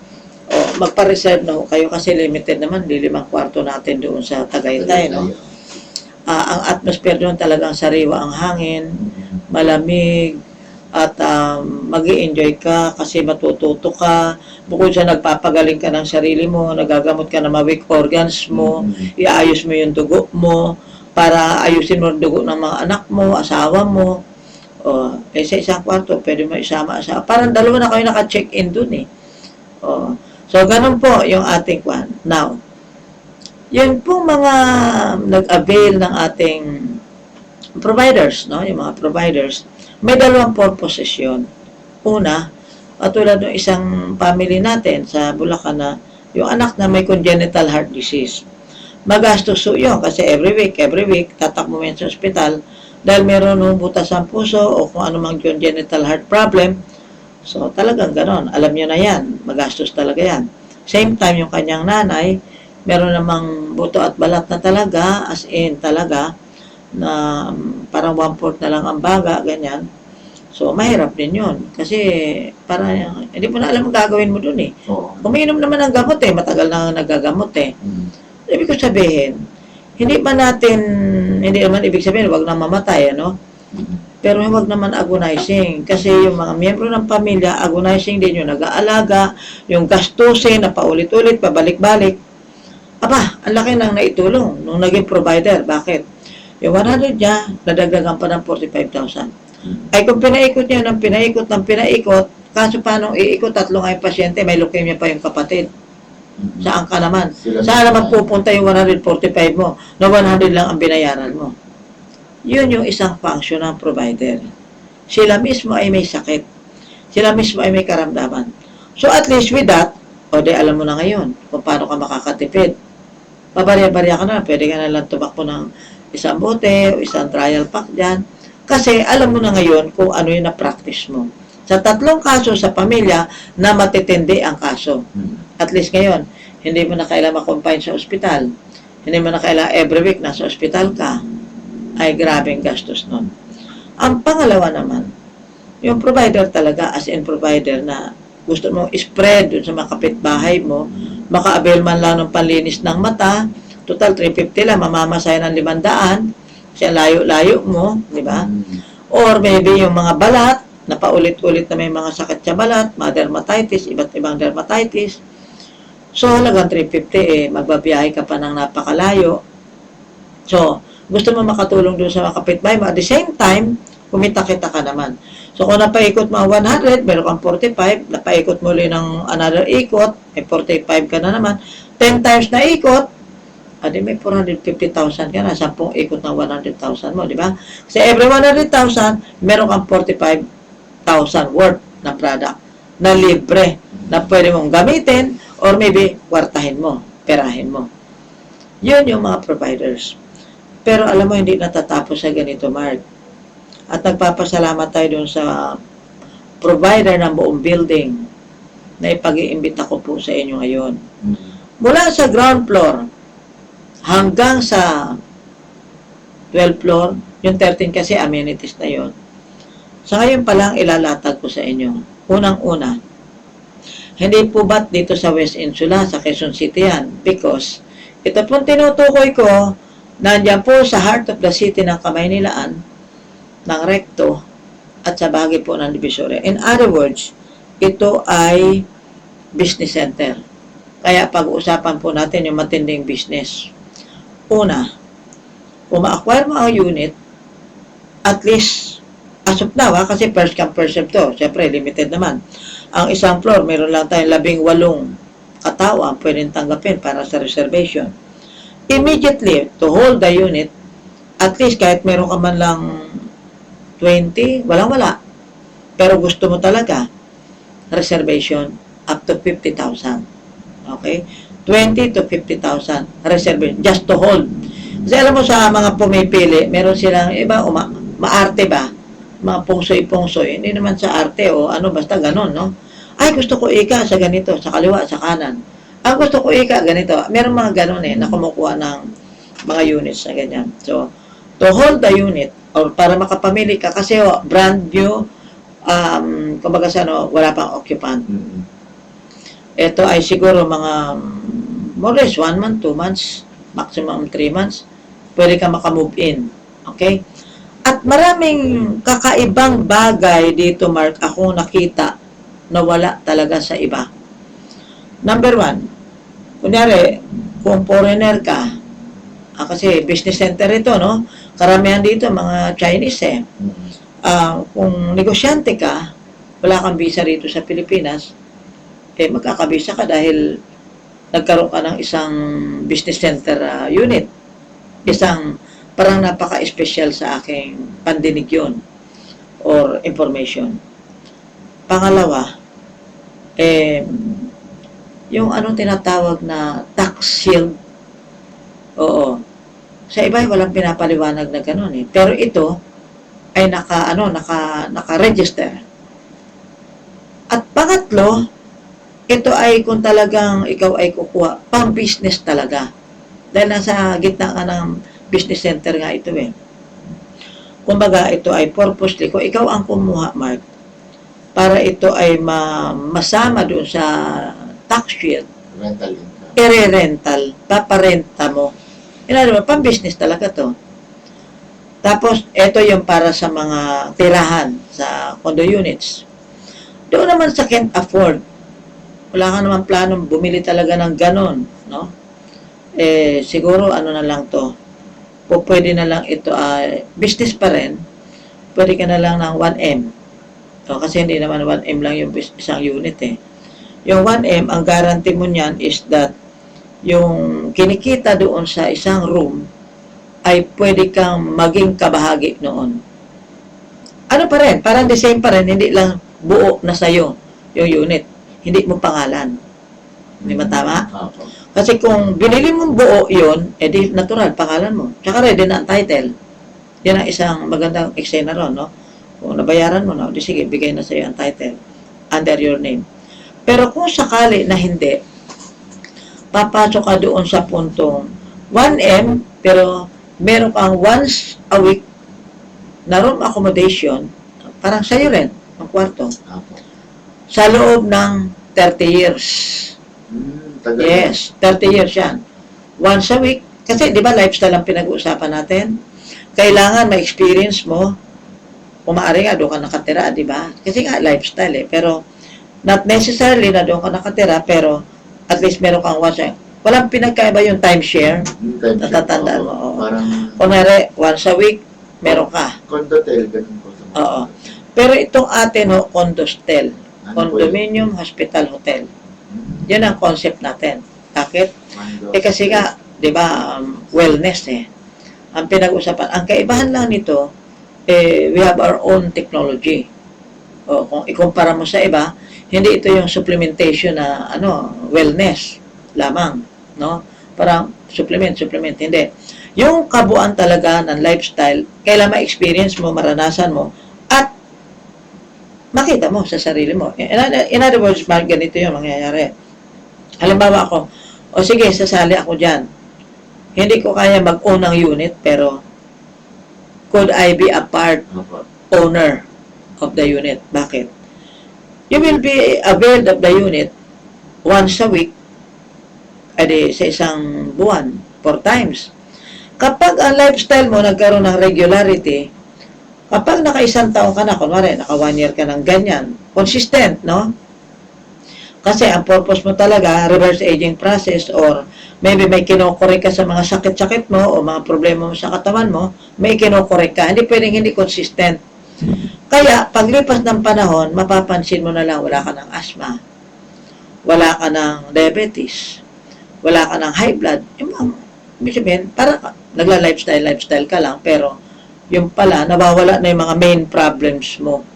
magpa-reserve na ho kayo kasi limited naman, di 5 kwarto natin doon sa Tagaytay, no? Ang atmosphere doon talagang sariwa ang hangin, malamig, at mag-i-enjoy ka kasi matututo ka. Bukod sa nagpapagaling ka ng sarili mo, nagagamot ka ng mga weak organs mo, iayos mo yung dugo mo, para ayusin mo yung dugo ng mga anak mo, asawa mo. Sa 1 kwarto, pwede mo isama asawa. Parang 2 na kayo naka-check-in dun eh. So, ganun po yung ating kwan. Now, yun po mga nag-avail ng ating providers, no? Yung mga providers, may 2 purposes yun. Una, tulad ng isang family natin sa Bulacan na yung anak na may congenital heart disease. Magastos yun kasi every week, tatakbo mo yan sa ospital dahil meron ng butas ang puso o kung anumang congenital heart problem. So, talagang ganon. Alam nyo na yan. Magastos talaga yan. Same time, yung kanyang nanay, meron namang buto at balat na talaga, as in talaga, na parang 1/4 na lang ang baga, ganyan. So, mahirap din yun. Kasi, parang, hindi mo na alam ang gagawin mo dun eh. Umiinom naman ng gamot eh. Matagal na nagagamot eh. Ibig ko sabihin, hindi naman ibig sabihin, wag na mamatay, ano? Pero huwag naman agonizing. Kasi yung mga miyembro ng pamilya, agonizing din yung nag-aalaga, yung gastusin na paulit-ulit, pabalik-balik. Aba, ang laki nang naitulong nung naging provider. Bakit? Yung 100 niya, nadagdagan pa ng 45,000. Ay kung pinaikot niya ng pinaikot, kaso paano iikot 3 ngayong pasyente, may leukemia pa yung kapatid. Saan ka naman? Saan naman pupunta yung 145 mo, na 100 lang ang binayaran mo? Yun yung isang function ng provider. Sila mismo ay may sakit. Sila mismo ay may karamdaman. So at least with that, alam mo na ngayon kung paano ka makakatipid. Pabarya-barya ka na, pwede ka na lang tumakbo ng isang bote o isang trial pack dyan. Kasi alam mo na ngayon kung ano yung na-practice mo. Sa 3 kaso sa pamilya na matitindi ang kaso. At least ngayon, hindi mo na kailangan ma-confine sa ospital. Hindi mo na kailangan every week nasa ospital ka. Ay grabing gastos nun. Ang pangalawa naman, yung provider talaga, as in provider na gusto mo spread dun sa mga kapitbahay mo, maka-avail man lang ng panlinis ng mata, total 350 lang, mamamasaya ng 500, siya layo-layo mo, di ba? Or maybe yung mga balat, na paulit-ulit na may mga sakit sa balat, mga dermatitis, iba't ibang dermatitis. So, halagang 350 magbabiyahe ka pa ng napakalayo. So, gusto mo makatulong doon sa mga kapitbahay mo. At the same time, kumita-kita ka naman. So, kung napaikot mo ang 100, meron kang 45, napaikot mo ulit ng another ikot, may 45 ka na naman. 10 times na ikot, adi may 450,000 ka na, 10 ikot ng 100,000 mo, di ba? Kasi every 100,000, meron kang 45,000 worth na product na libre na pwede mong gamitin or maybe kwartahin mo, perahin mo. Yun yung mga providers. Pero alam mo, hindi natatapos sa ganito, Mark. At nagpapasalamat tayo dun sa provider ng buong building na ipag-iimbita ko po sa inyo ngayon. Mula sa ground floor hanggang sa 12th floor, yung 13 kasi amenities na yon. Sa ngayon pa lang ilalatag ko sa inyo. Unang-una, hindi po ba't dito sa West Insula, sa Quezon City yan? Because ito pong tinutukoy ko, nandiyan po sa heart of the city ng Kamaynilaan, ng Recto, at sa bahagi po ng Divisoria. In other words, ito ay business center. Kaya pag-uusapan po natin yung matinding business. Una, kung ma-acquire mo ang unit, at least, as of now, kasi first come, first serve to. Siyempre, limited naman. Ang isang floor, meron lang tayong 18 katao ang pwedeng tanggapin para sa reservation. Immediately, to hold the unit, at least kahit meron ka man lang 20, walang-wala. Pero gusto mo talaga, reservation up to 50,000. Okay? 20 to 50,000 reservation just to hold. Kasi alam mo sa mga pumipili, meron silang iba, maarte ba? Mga pungsoy-pungsoy. Hindi naman sa arte o ano, basta ganon, no? Ay, gusto ko ika sa ganito, sa kaliwa, sa kanan. Ang gusto ko ika, ganito. Meron mga ganon na kumukuha ng mga units na ganyan. So, to hold the unit, or para makapamili ka, kasi brand new, kumbaga sa wala pang occupant. Ito ay siguro mga more or less 1 month, 2 months, maximum 3 months, pwede ka makamove in. Okay? At maraming kakaibang bagay dito, Mark, ako nakita na wala talaga sa iba. Number 1, kunyari, kung foreigner ka, kasi business center ito, no? Karamihan dito, mga Chinese eh. Kung negosyante ka, wala kang visa rito sa Pilipinas, magkakabisa ka dahil nagkaroon ka ng isang business center unit. Isang, parang napaka-special sa aking pandinig yun or information. Pangalawa, yung tinatawag na tax shield. Oo. Sa iba ay walang pinapaliwanag na gano'n eh. Pero ito ay naka-register. At pangatlo, ito ay kung talagang ikaw ay kukuha, pang business talaga. Dahil nasa gitna ka ng business center nga ito eh. Kumbaga, ito ay purposely. Kung ikaw ang kumuha, Mark, para ito ay masama doon sa tax shield, Rental income. i-rental, paparenta mo. Pang business talaga to. Tapos, ito yung para sa mga tirahan sa condo units. Doon naman sa can't afford, wala ka naman planong bumili talaga ng ganon, no? Siguro, na lang to. Pwede na lang ito, business pa rin, pwede ka na lang ng 1M. Kasi hindi naman 1M lang yung isang unit eh. Yung 1M, ang guarantee mo niyan is that yung kinikita doon sa isang room ay pwede kang maging kabahagi noon. Ano pa rin? Parang the same pa rin, hindi lang buo na sa'yo yung unit. Hindi mo pangalan. Hindi matama? Kasi kung binili mong buo yun, di natural, pangalan mo. Tsaka ready na ang title. Yan ang isang magandang eksena ron, no? Kung nabayaran mo na, di sige, bigay na sa'yo ang title under your name. Pero kung sakali na hindi, papasok ka doon sa puntong 1M, pero meron kang once a week na room accommodation, parang sa'yo rin, ang kwarto, sa loob ng 30 years. Tagal. Yes, 30 years yan. Once a week, kasi di ba lifestyle ang pinag-uusapan natin? Kailangan ma-experience mo, kung maaari nga doon ka nakatira, di ba? Kasi nga lifestyle eh, pero not necessarily na doon ka nakatira, pero at least meron kang once a week. Walang pinagkaiba yung timeshare. Natatandaan mo. Oo. Parang Kung once a week, meron ka. condotel, ganun po. Oo. Pero itong atin, ho, Condostel, Ano po yun? Condominium Hospital Hotel. Hmm. Yan ang concept natin. Bakit? Mando. Kasi nga, di ba, wellness ang pinag-usapan. Ang kaibahan lang nito, we have our own technology. O, kung ikumpara mo sa iba, hindi ito yung supplementation na, wellness lamang, no? Parang supplement, hindi. Yung kabuuan talaga ng lifestyle, kailan ma-experience mo, maranasan mo, at makita mo sa sarili mo. In other words, ganito yung mangyayari. Halimbawa ako, o sige, sasali ako dyan. Hindi ko kaya mag-own ng unit, pero could I be a part Opo. owner of the unit? Bakit? You will be availed of the unit once a week, edi sa isang buwan, 4 times. Kapag ang lifestyle mo nagkaroon ng regularity, kapag naka-isang taon ka na, kunwari, naka 1 year ka ng ganyan, consistent, no? Kasi ang purpose mo talaga, reverse aging process, or maybe may kinokorek ka sa mga sakit-sakit mo, o mga problema mo sa katawan mo, may kinokorek ka. Hindi pwedeng hindi consistent. Kaya, paglipas ng panahon, mapapansin mo na lang, wala ka ng asthma, wala ka ng diabetes, wala ka ng high blood. Ibig sabihin, para nagla-lifestyle ka lang, pero yung pala, nawawala na yung mga main problems mo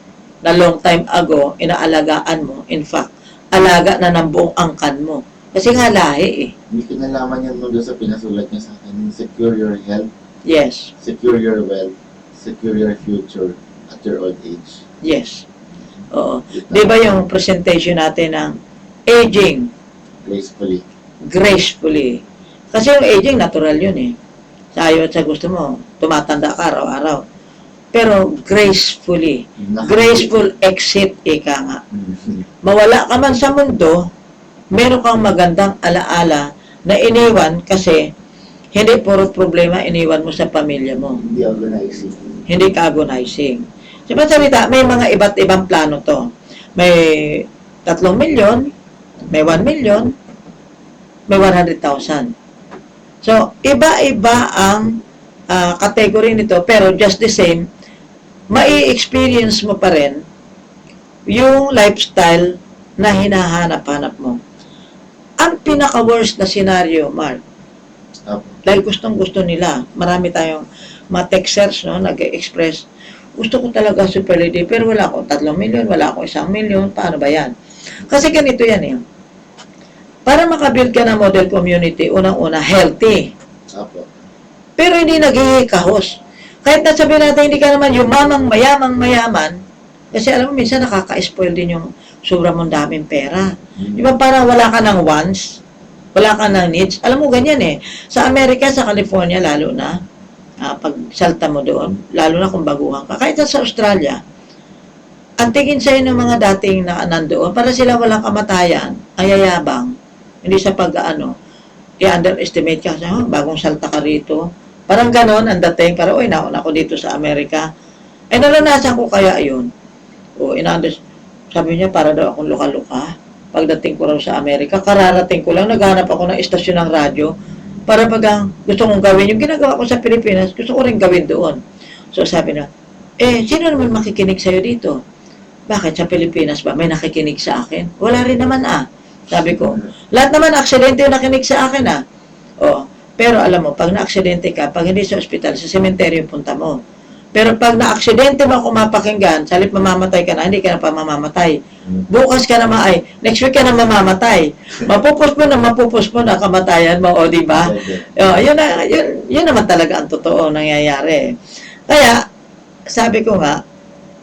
na long time ago, inaalagaan mo. In fact, alaga na ng buong angkan mo. Kasi nga lahi Hindi ko nalaman yan doon sa pinasulat niya sa akin. Secure your health, Yes, secure your wealth, secure your future at your old age. yes. Oo. Di ba yung presentation natin ng aging Gracefully. gracefully? Kasi yung aging, natural yun Sa ayaw at sa gusto mo, tumatanda ka araw-araw. Pero gracefully. Graceful exit, ika nga. Mawala ka man sa mundo, meron kang magandang alaala na iniwan kasi hindi puro problema iniwan mo sa pamilya mo. Hindi organizing. Hindi ka agonizing. Sa salita, may mga iba't ibang plano to. May 3 milyon, may 1 milyon, may 100,000. So, iba-iba ang category nito, pero just the same, mai-experience mo pa rin yung lifestyle na hinahanap-hanap mo. Ang pinaka-worst na scenario, Mark, Opo. dahil gustong-gusto nila, marami tayong mga texters, no, nag-express, gusto ko talaga super lady, pero wala akong 3 milyon, wala akong 1 milyon, paano ba yan? Kasi ganito yan Para makabuild ka ng model community, unang-una, healthy. Opo. Pero hindi naghihikahos. Kahit nasabihin natin, hindi ka naman yung mayaman, kasi alam mo, minsan nakaka-spoil din yung sobrang mong daming pera. Di ba parang wala ka ng wants, wala ka ng needs. Alam mo, ganyan Sa Amerika, sa California, lalo na, pag salta mo doon, lalo na kung baguhan ka. Kahit sa Australia, ang tingin sa'yo ng mga dating na nandoon, para sila walang kamatayan, ay yayabang. Hindi sa i-underestimate ka. Bagong salta ka rito. Parang ganon ang dating. Parang, nauna ako dito sa Amerika. Naranasan ko kaya yun. Sabi niya, para daw akong luka-luka. Pagdating ko raw sa Amerika, kararating ko lang, naghanap ako ng istasyon ng radyo para pag gusto kong gawin, yung ginagawa ko sa Pilipinas, gusto ko rin gawin doon. So sabi na, sino naman makikinig sa'yo dito? Bakit sa Pilipinas ba? May nakikinig sa akin? Wala rin naman Sabi ko, lahat naman aksidente yung nakinig sa akin pero alam mo, pag na-aksidente ka, pag hindi sa ospital, sa sementeryo punta mo. Pero pag na-aksidente mo kung mapakinggan, sa halip mamamatay ka na, hindi ka na pa mamamatay. Bukas ka naman next week ka na mamamatay. Mapupos mo na kamatayan mo, di ba? Yun naman talaga ang totoo nangyayari. Kaya, sabi ko nga,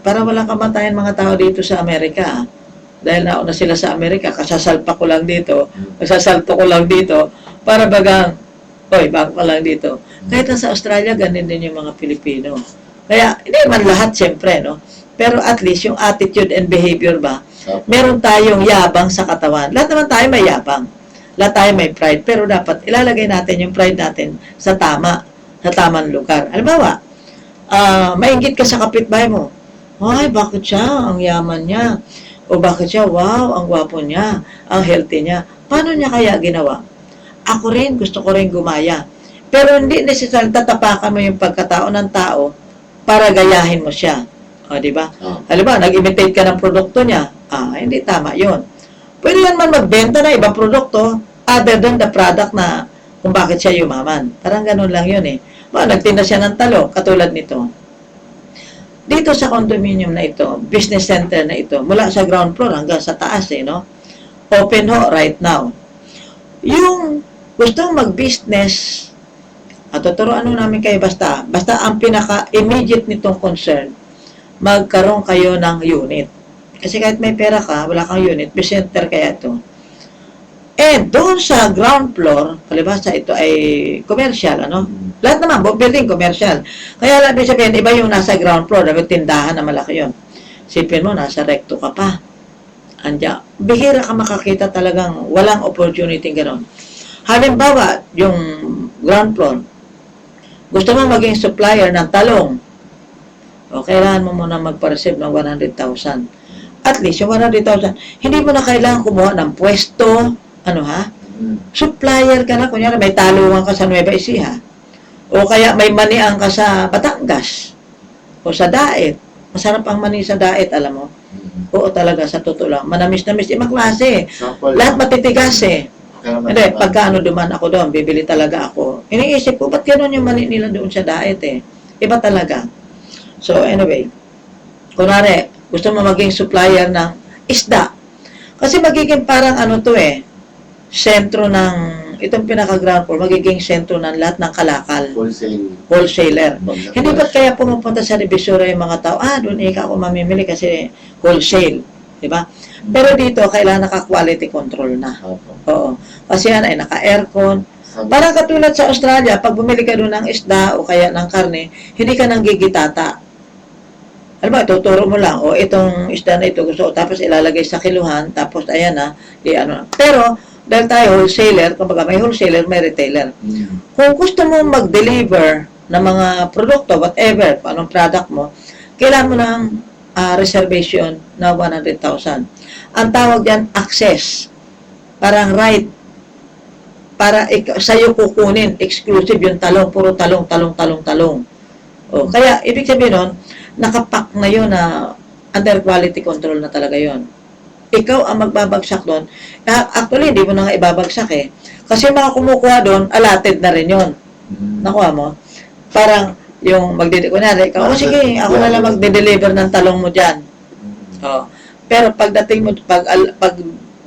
para walang kamatayan mga tao dito sa Amerika, dahil nauna sila sa Amerika, kasasalpa ko lang dito, kasasalto ko lang dito, para bagang, bago ka lang dito. Kahit sa Australia, ganun din yung mga Pilipino. Kaya, hindi man lahat, siyempre, no? Pero at least, yung attitude and behavior ba, meron tayong yabang sa katawan. Lahat naman tayo may yabang. Lahat tayo may pride. Pero dapat, ilalagay natin yung pride natin sa tamang lugar. Halimbawa, mainggit ka sa kapitbahay mo. Ay, bakit siya? Ang yaman niya. O bakit siya? Wow, ang gwapo niya. Ang healthy niya. Paano niya kaya ginawa? Ako rin, gusto ko rin gumaya. Pero hindi necessarily tatapakan mo yung pagkatao ng tao para gayahin mo siya. O, di ba? Oh. Halimbawa, nag-imitate ka ng produkto niya. Hindi tama yon. Pwede yan man magbenta na ibang produkto other than the product na kung bakit siya yumaman. Parang ganun lang yun eh. Nagtinda siya ng talo, katulad nito. Dito sa condominium na ito, business center na ito, mula sa ground floor hanggang sa taas eh, no? Open ho right now. Yung gusto mag-business, tuturuan namin kayo basta ang pinaka-immediate nitong concern, magkaroon kayo ng unit. Kasi kahit may pera ka, wala kang unit, business center kaya ito. And doon sa ground floor, palibhasa ito ay commercial, ano? Lahat naman, building commercial. Kaya lang sabihin, iba yung nasa ground floor, dapat tindahan na malaki yun. Sipin mo, nasa recto ka pa. Andiyan, bihira ka makakita talagang walang opportunity gano'n. Halimbawa, yung ground floor, gusto mo maging supplier ng talong, o kailangan mo muna magpa-receive ng 100,000. At least, yung 100,000, hindi mo na kailangan kumuha ng pwesto, supplier ka na, kunyari may talungan ka sa Nueva Ecija, o kaya may maniang ka sa Batangas, o sa Daet. Masarap ang mani sa Daet, alam mo? Oo talaga, sa totoo lang. Manamis-namis, ibang klase. Lahat matitigas eh. Hindi, pagka duman ako doon, bibili talaga ako. Iniisip ko, ba't gano'n yung mani nila doon sa Daet eh? Iba talaga. So anyway, kunwari, gusto mo maging supplier ng isda. Kasi magiging parang sentro ng, itong pinaka-ground floor, magiging sentro ng lahat ng kalakal. Wholesaler. Hindi ba't kaya pumupunta sa Divisoria yung mga tao, doon ako mamimili kasi wholesale. Diba? Pero dito, kailangan naka-quality control na. Oo. Kasi yan ay naka-aircon. Parang katulad sa Australia, pag bumili ka doon ng isda o kaya ng karne, hindi ka nang gigitata. Alam mo, tuturo mo lang, itong isda na ito gusto ko, tapos ilalagay sa kiluhan, tapos ayan Pero, dahil tayo wholesaler, kumbaga may wholesaler, may retailer. Kung gusto mo mag-deliver ng mga produkto, whatever, anong product mo, kailangan mo ng reservation na 100,000. Ang tawag yan, access. Parang right. Para sa'yo kukunin, exclusive yung talong, puro talong. Kaya, ibig sabihin nun, nakapak na yun na under quality control na talaga yun. Ikaw ang magbabagsak doon. Actually, hindi mo na nga ibabagsak eh. Kasi mga kumukuha doon, allotted na rin yun. Nakuha mo? Parang yung kunyari, ikaw, sige, ako na lang magde-deliver ng talong mo dyan. Pero pagdating mo, pag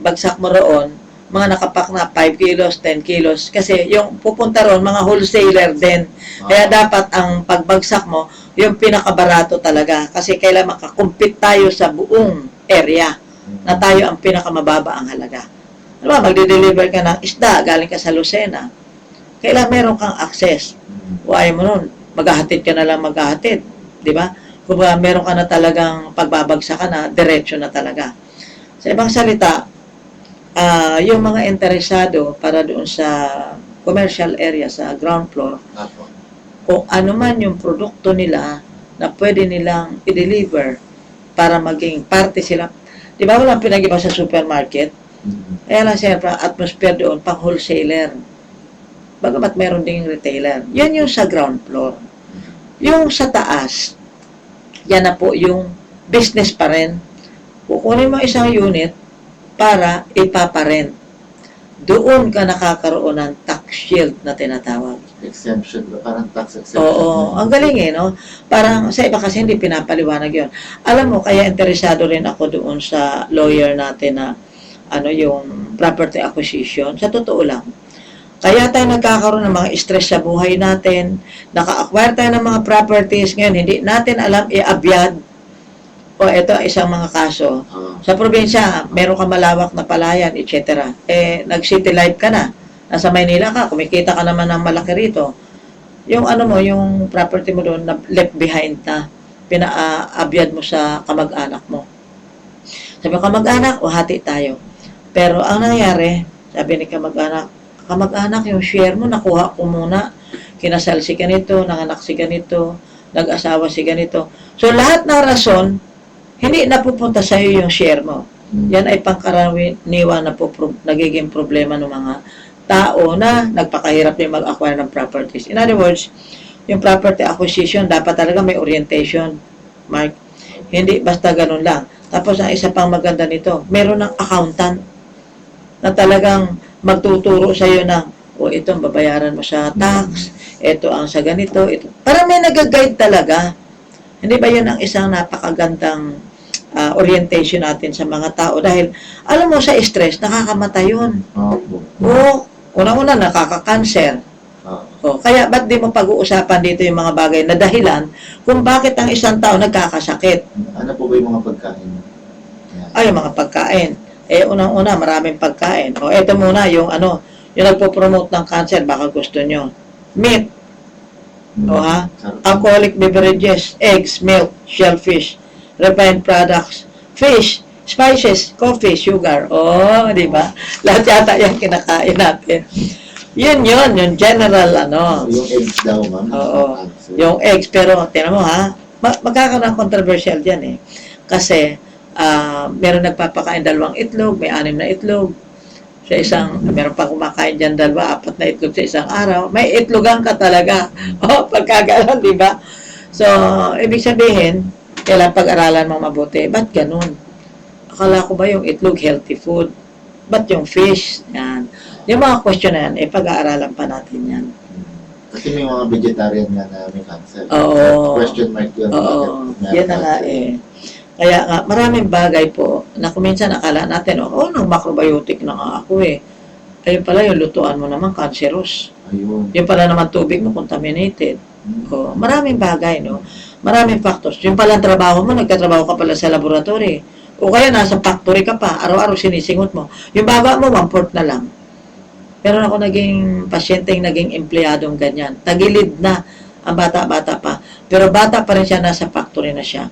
bagsak mo roon, mga nakapak na 5 kilos, 10 kilos. Kasi yung pupunta roon, mga wholesaler din. Kaya dapat ang pagbagsak mo, yung pinakabarato talaga. Kasi kailangan makakumpit tayo sa buong area na tayo ang pinakamababa ang halaga. Diba, magde-deliver ka ng isda, galing ka sa Lucena. Kailangan meron kang access. O ayaw mo nun, maghahatid ka na lang maghahatid. Diba? Kung meron ka na talagang pagbabagsak ka na, diretso na talaga. Sa ibang salita, yung mga interesado para doon sa commercial area, sa ground floor, kung ano man yung produkto nila na pwede nilang i-deliver para maging parte sila. Di ba walang pinag-iba sa supermarket? Kaya lang siyempre, atmosphere doon, pang wholesaler. Bagamat meron ding retailer. Yan yung sa ground floor. Yung sa taas, yan na po yung business pa rin. Kukunin mo isang unit para ipaparent. Doon ka nakakaroon ng tax shield na tinatawag. Exemption, parang tax exemption. Oo, ang galing no? Parang sa iba kasi hindi pinapaliwanag yon. Alam mo, kaya interesado rin ako doon sa lawyer natin na yung property acquisition. Sa totoo lang. Kaya tayo nagkakaroon ng mga stress sa buhay natin, naka-acquire tayo ng mga properties ngayon, hindi natin alam i-abyad. O ito, isang mga kaso. Sa probinsya, meron ka malawak na palayan, etc. Nag-city life ka na. Nasa Maynila ka, kumikita ka naman ng malaki rito. Yung yung property mo doon, na left behind na, pina-abyad mo sa kamag-anak mo. Sabi ko, kamag-anak, hati tayo. Pero ang nangyari, sabi ni kamag-anak, yung share mo, nakuha ko muna. Kinasal si ganito, nanganak si ganito, nag-asawa si ganito. So, lahat ng rason, hindi napupunta sa iyo yung share mo. Yan ay pangkaraniwan na nagiging problema ng mga tao na nagpakahirap din mag-acquire ng properties. In other words, yung property acquisition, dapat talaga may orientation, Mark. Hindi basta ganun lang. Tapos ang isa pang maganda nito, meron ng accountant na talagang magtuturo sa iyo na, o ito ang babayaran mo sa tax, ito ang sa ganito, ito. Para may nag-guide talaga. Hindi ba yun ang isang napakagandang orientation natin sa mga tao? Dahil, alam mo, sa stress, nakakamatay yun. Opo. O, unang-una, nakaka-cancer. O, kaya ba't di mo pag-uusapan dito yung mga bagay na dahilan kung bakit ang isang tao nagkakasakit? Ano po ba yung mga pagkain? Yan. Ay, yung mga pagkain. Unang-una, maraming pagkain. O, eto muna, yung yung nagpo-promote ng cancer, baka gusto nyo. Meat, o ha? Sarap. Alcoholic beverages, eggs, milk, shellfish, refined products, fish, spices, coffee, sugar. Oh, di ba? Lahat yata yung kinakain natin. Yun, yung general, Yung eggs daw, ma'am. Oo. Cancer. Yung eggs, pero tinan mo ha, magkakaroon ng controversial dyan eh. Kasi, meron nagpapakain 2 itlog, may 6 na itlog. Sa isang, meron pa kumakain dyan 2, 4 na itlog sa isang araw. May itlogan ka talaga. O, pagkagalan, di ba? So, ibig sabihin, kailangan pag-aralan mo mabuti. Ba't ganun? Akala ko ba yung itlog healthy food? Ba't yung fish? Yan. Yung mga question na yan, pag-aaralan pa natin yan. Kasi may mga vegetarian nga na may cancer. Oo. Question mark yun. Oo, Bakit may yan na nga cancer? Kaya nga, maraming bagay po na kung minsan akala natin, nang macrobiotic na nga ako Ayun pala, yung lutuan mo naman, cancerous. Ayun. Yung pala naman tubig mo, contaminated. O, maraming bagay, no? Maraming factors. Yung pala trabaho mo, nagtatrabaho ka pala sa laboratory. O kaya nasa factory ka pa, araw-araw sinisingot mo. Yung baga mo, 1/4 na lang. Meron ako naging pasyenteng naging empleyadong ganyan. Tagilid na ang bata-bata pa. Pero bata pa rin siya, nasa factory na siya.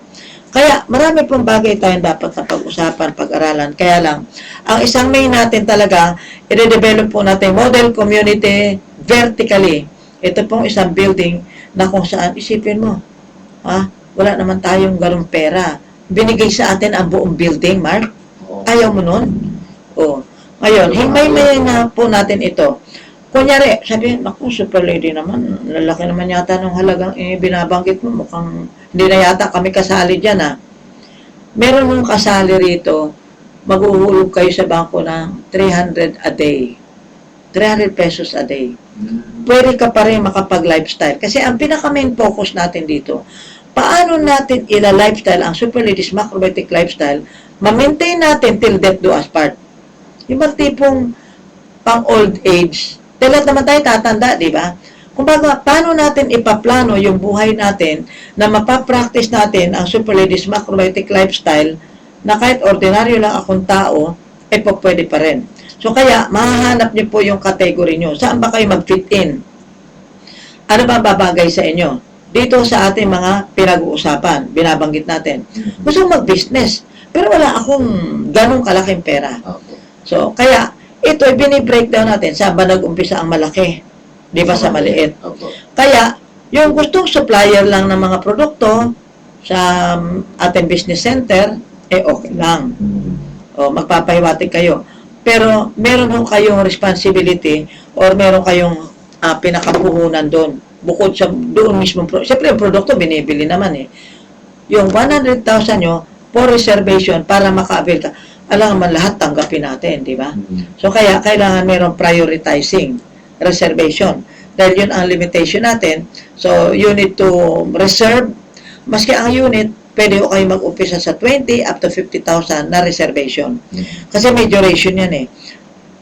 Kaya marami pong bagay tayong dapat na pag-usapan, pag-aralan. Kaya lang, ang isang main natin talaga, i-develop po natin model community vertically. Ito pong isang building na kung saan, isipin mo, wala naman tayong ganung pera. Binigay sa atin ang buong building, Mark. Oo. Ayaw mo nun? O. Ngayon, himay-mayin na po natin ito. Kunyari, sabihin, naku, super lady naman, lalaki naman yata ng halagang binabanggit mo, mukhang hindi na yata kami kasali dyan, Meron mong kasali rito, maghuhulog kayo sa bangko ng 300 a day. 300 pesos a day. Pwede ka pa rin makapag-lifestyle. Kasi ang pinaka-main focus natin dito, paano natin ila-lifestyle ang Super Ladies Macrobiotic Lifestyle, ma-maintain natin till death do us part. Yung mga tipong pang old age, dahil naman tayo tatanda, di ba? Kumbaga, paano natin ipaplano yung buhay natin na mapapractice natin ang Super Ladies Macrobiotic Lifestyle na kahit ordinaryo lang akong tao, pwede pa rin. So, kaya, mahahanap niyo po yung category niyo. Saan ba kayo mag-fit in? Ano ba babagay sa inyo? Dito sa ating mga pinag-uusapan, binabanggit natin. Gusto mag-business, pero wala akong ganong kalaking pera. Okay. So, kaya, ito ay bini-breakdown natin. Saan ba nag-umpisa ang malaki? Di ba sa maliit? Opo. Kaya, yung gustong supplier lang ng mga produkto sa ating business center, okay lang. O, magpapahiwatig kayo. Pero, meron ho kayong responsibility or meron kayong pinakapuhunan doon. Bukod sa doon mismo. Siyempre, yung produkto binibili naman Yung 100,000 nyo for reservation para maka-avail ka. Alam naman lahat tanggapin natin, di ba? So, kaya kailangan merong prioritizing reservation. Dahil yun ang limitation natin. So, you need to reserve. Maski ang unit, pwede ko kayo mag-umpisa sa 20 up to 50,000 na reservation. Kasi may duration yan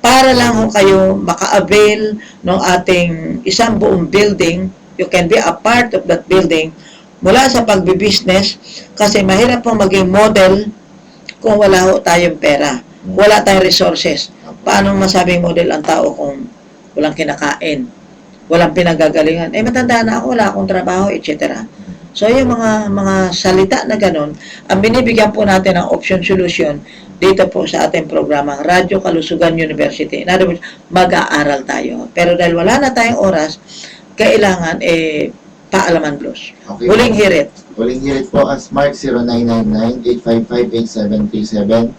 Para lang ho kayo maka-avail ng ating isang buong building, you can be a part of that building mula sa pagbibusiness kasi mahirap pong maging model kung wala ho tayong pera. Wala tayong resources. Paano masabing model ang tao kung walang kinakain? Walang pinagagalingan. Matanda na ako, wala akong trabaho, etc. So, yung mga salita na ganun, ang binibigyan po natin ng option solution dito po sa ating programang Radyo Kalusugan University. In other words, mag-aaral tayo. Pero dahil wala na tayong oras, kailangan paalaman blues. Okay. Huling hirit. Huling hirit po ang Smart 0999-855-8737.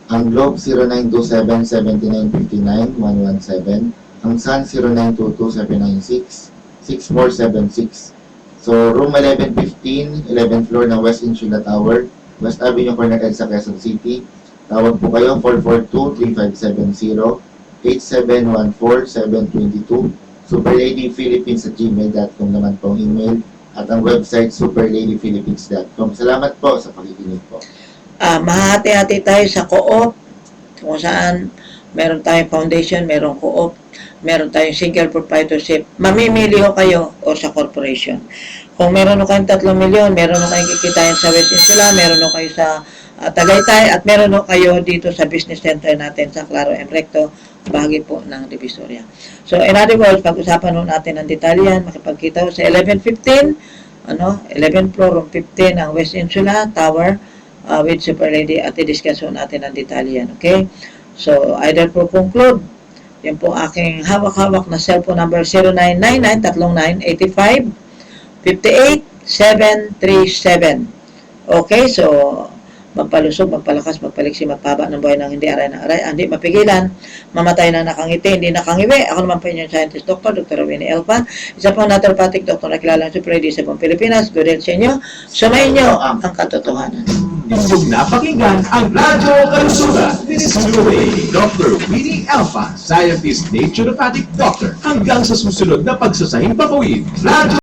Ang Globe 0927-7959-117. Ang Sun 0922-796-6476. So, room 1115, 11th floor ng West Insula Tower. West Avenue, Corner L sa Quezon City. Tawag po kayo 442-3570, 8714-722, superladyphilippines@gmail.com naman pong email, at ang website superladyphilippines.com. Salamat po sa pakikinig po. Mahati-hati tayo sa co-op, kung saan meron tayong foundation, meron co-op, meron tayong single proprietorship. Mamimili ho kayo o sa corporation. Kung meron ho kayong 3 milyon, meron ho kayong kikitain sa West Insula, meron ho kayo sa Tagaytay, at meron ho kayo dito sa business center natin sa Claro M. Recto, bahagi po ng Divisoria. So, in other words, pag-usapan ho natin ang detalyan, makipagkita ho sa 1115, 11 floor, room 15 ang West Insula Tower, with Super Lady, at i-discuss ho natin ang detalyan. Okay? So, either po conclude, yan po aking hawak-hawak na cellphone number 0999-3985-58-737. Okay, so magpalusog, magpalakas, magpaliksi, magpaba ng buhay ng hindi aray na aray, hindi mapigilan, mamatay na nakangiti, hindi nakangiwi. Ako naman po inyong scientist doctor, Dr. Winnie Elpa, isa pong naturopathic doctor na kilalang Super Lady sa buong Pilipinas. Good health sa inyo. Sumayin nyo ang katotohanan. Inyong napakinggan ang Radyo Kalusugan ni Dr. Winnie Elpa, Scientist Naturopathic Doctor. Hanggang sa susunod na pagsasahing papawid, Radyo